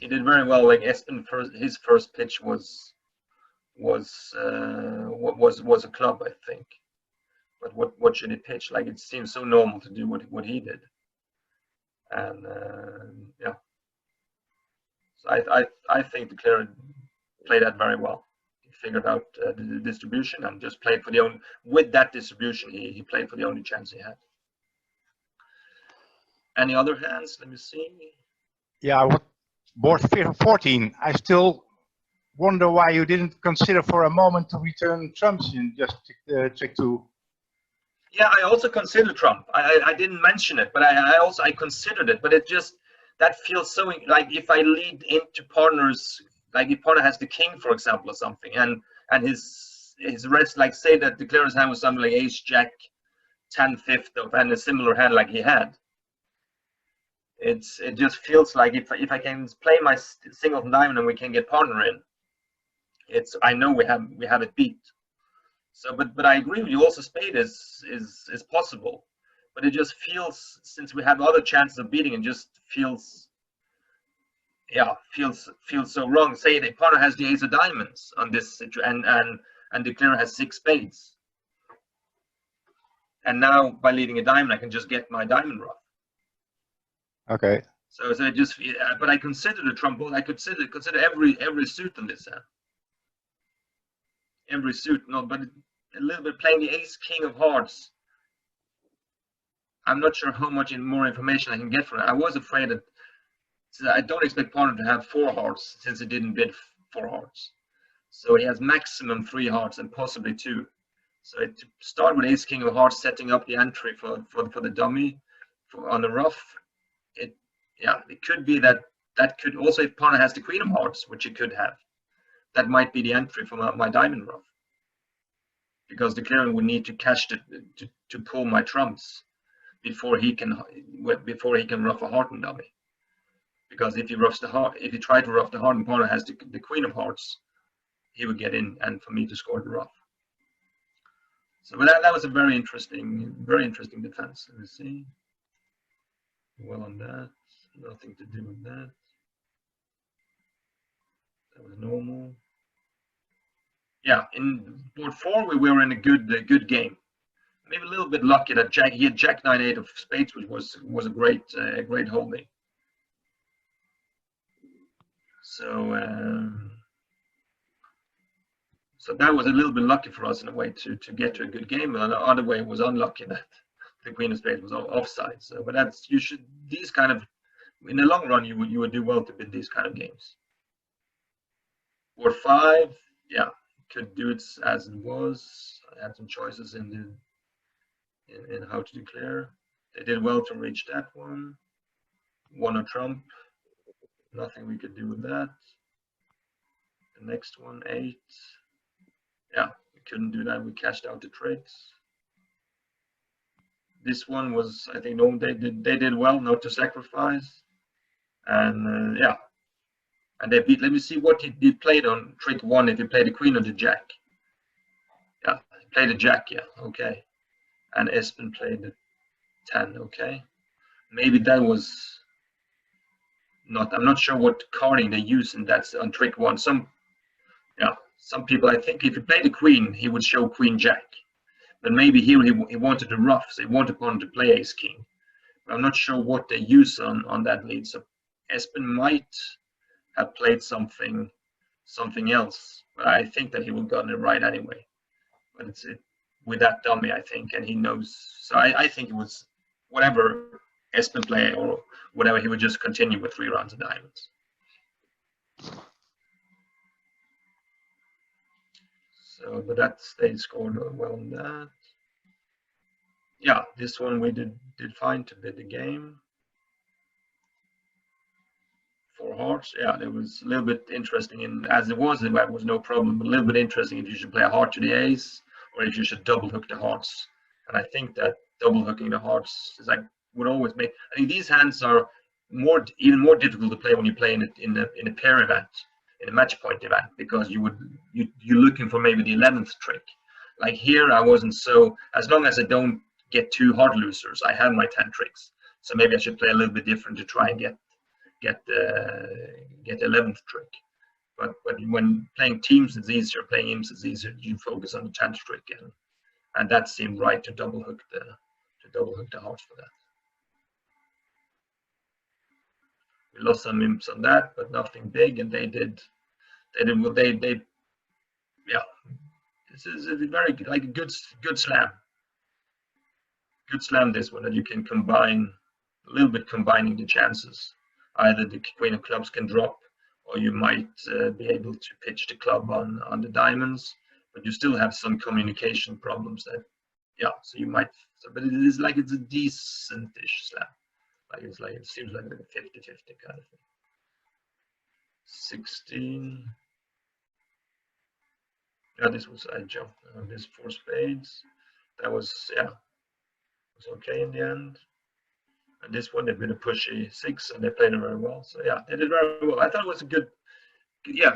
He did very well. Like Espen, his first pitch was a club, I think. But what should he pitch? Like, it seems so normal to do what he did. And yeah, so I think the clearer played that very well. He figured out the distribution and just played for the only. With that distribution, he played for the only chance he had. Any other hands? Let me see. Yeah, board 14. I still wonder why you didn't consider for a moment to return trumps in just trick 2. Yeah, I also considered trump. I didn't mention it, but I considered it. But it just, that feels so, like if I lead into partners, like if partner has the king, for example, or something, and his rest, like say that the clearest hand was something like ace jack 10/5 of, and a similar hand like he had. It just feels like if I can play my single diamond and we can get partner in, I know we have it beat. So, but I agree with you. Also, spade is possible, but it just feels, since we have other chances of beating, it just feels so wrong. Say the partner has the ace of diamonds on this situation, and the clearer has 6 spades. And now by leading a diamond, I can just get my diamond ruff. Okay. So I just, but I consider the trump board. I consider every suit on this hand. Every suit, no, but a little bit playing the ace king of hearts. I'm not sure how much more information I can get from it. I was afraid that I don't expect partner to have 4 hearts since he didn't bid 4 hearts. So he has maximum 3 hearts and possibly 2. So to start with ace king of hearts, setting up the entry for the dummy on the ruff. It could be that could also, if partner has the queen of hearts, which it could have, that might be the entry for my diamond ruff, because the clearing would need to cash to pull my trumps before he can ruff a heart and dummy. Because if he tried to ruff the heart and partner has the queen of hearts, he would get in, and for me to score the ruff. So that was a very interesting defense. Let me see. Well on that, nothing to do with that. That was normal. Yeah, in board 4 we were in a good game. Maybe a little bit lucky that he had Jack 9-8 of spades, which was a great holding. So that was a little bit lucky for us in a way to get to a good game, and the other way was unlucky that the queen of spades was offside. So, but these kind of, in the long run, you would do well to bid these kind of games. Board 5, yeah, could do it as it was. I had some choices in how to declare. They did well to reach that one. Won a trump. Nothing we could do with that. The next one, 8. Yeah, we couldn't do that. We cashed out the tricks. This one was, I think, no, they did well not to sacrifice, and yeah, and they beat. Let me see what he played on trick 1. If he played the queen or the jack. Yeah, he played the jack. Yeah, okay. And Elspen played the 10. Okay, maybe that was not. I'm not sure what carding they use in that on trick 1. Some people, I think, if he played the queen, he would show queen jack. But maybe here he wanted the ruff, so he wanted opponent to play ace king. But I'm not sure what they use on that lead. So Elspen might have played something else, but I think that he would have gotten it right anyway. But it's with that dummy, I think, and he knows. So I think it was whatever Elspen play or whatever, he would just continue with 3 rounds of diamonds. So, but they scored well on that. Yeah, this one we did fine to bid the game. 4 hearts. Yeah, it was a little bit interesting. As it was no problem, but a little bit interesting if you should play a heart to the ace or if you should double hook the hearts. And I think that double hooking the hearts is would always make. I think these hands are even more difficult to play when you play in a pair event, in a match point event, because you're looking for maybe the 11th trick. Like here, I wasn't so. As long as I don't get 2 hard losers, I have my 10 tricks. So maybe I should play a little bit different to try and get the 11th trick. But when playing teams, it's easier. Playing imps, it's easier. You focus on the 10th trick, and that seemed right to double hook the hearts for that. We lost some imps on that, but nothing big, and they did well. They yeah. This is a very good slam. Good slam, this one, that you can combine a little bit, combining the chances. Either the queen of clubs can drop, or you might be able to pitch the club on the diamonds, but you still have some communication problems there. Yeah, so you might. But it is it's a decent-ish slam. It seems like a 50-50 kind of thing. 16. Yeah, this was, I jumped on this 4 spades. That was, yeah, it was okay in the end. And this one, they did a pushy 6, and they played it very well. So yeah, they did very well. I thought it was a good,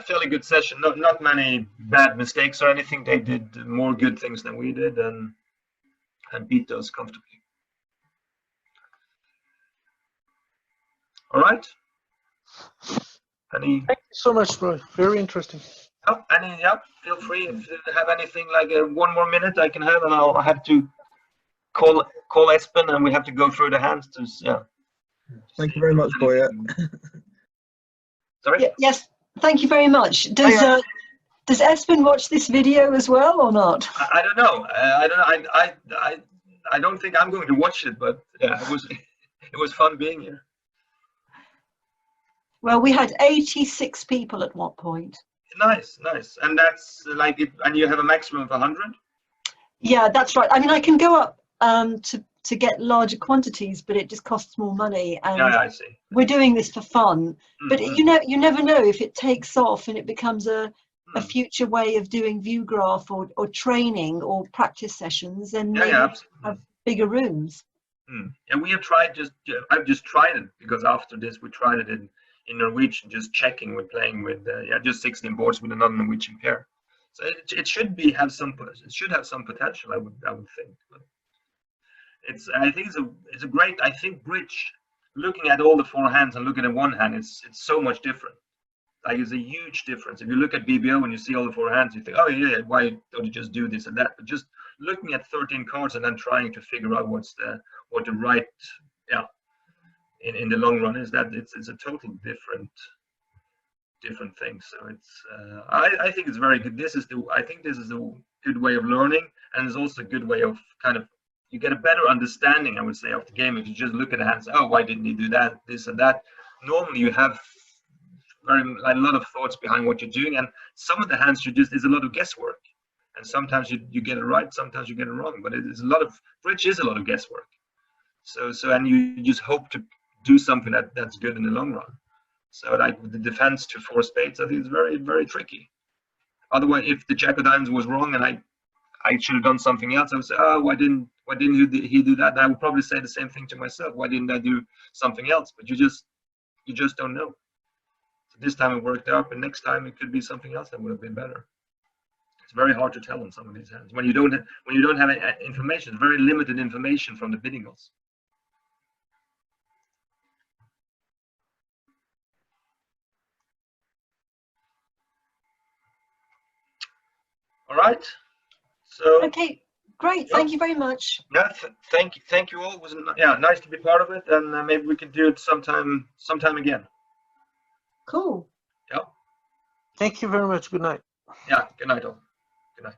fairly good session. Not many bad mistakes or anything. They did more good things than we did, and beat those comfortably. All right. Thank you so much, bro. Very interesting. Feel free if you have anything, like 1 more minute I can have, and I'll have to call Elspen, and we have to go through the hands to yeah. Thank you very much, Boye. Sorry. Yes, thank you very much. Does Elspen watch this video as well or not? I don't know. I don't think I'm going to watch it, but yeah, it was fun being here. Well, we had 86 people at one point. Nice. And that's like it. And you have a maximum of 100. Yeah, that's right. I mean, I can go up to get larger quantities, but it just costs more money. And yeah, I see. We're doing this for fun, but you never know if it takes off and it becomes a future way of doing view graph or training or practice sessions, and have bigger rooms. And we have tried I've just tried it because after this we tried it in Norwegian, just checking with playing with just 16 boards with another Norwegian pair. So it should have some potential, I would think. But I think it's a great, I think bridge, looking at all the four hands and looking at one hand, it's so much different. Like it's a huge difference. If you look at BBO and you see all the four hands, you think, oh yeah, why don't you just do this and that? But just looking at 13 cards and then trying to figure out what the right in the long run is, that it's a total different thing. So it's I think it's very good. I think this is a good way of learning, and it's also a good way of kind of, you get a better understanding, I would say, of the game if you just look at the hands. Oh, why didn't he do that? This and that. Normally you have a lot of thoughts behind what you're doing, and some of the hands is a lot of guesswork, and sometimes you get it right, sometimes you get it wrong, but bridge is a lot of guesswork. So and you just hope to do something that's good in the long run. So like with the defense to 4 spades, I think it's very, very tricky. Otherwise, if the jack of diamonds was wrong and I should have done something else, I would say, oh, why didn't he do that? And I would probably say the same thing to myself. Why didn't I do something else? But you just don't know. So this time it worked out, but next time it could be something else that would have been better. It's very hard to tell on some of these hands when you don't have information. Very limited information from the bidding odds. All right. So okay, great. Thank you very much. Yeah, thank you all. It was nice to be part of it, and maybe we can do it sometime again. Cool. Yeah. Thank you very much. Good night. Yeah. Good night all. Good night.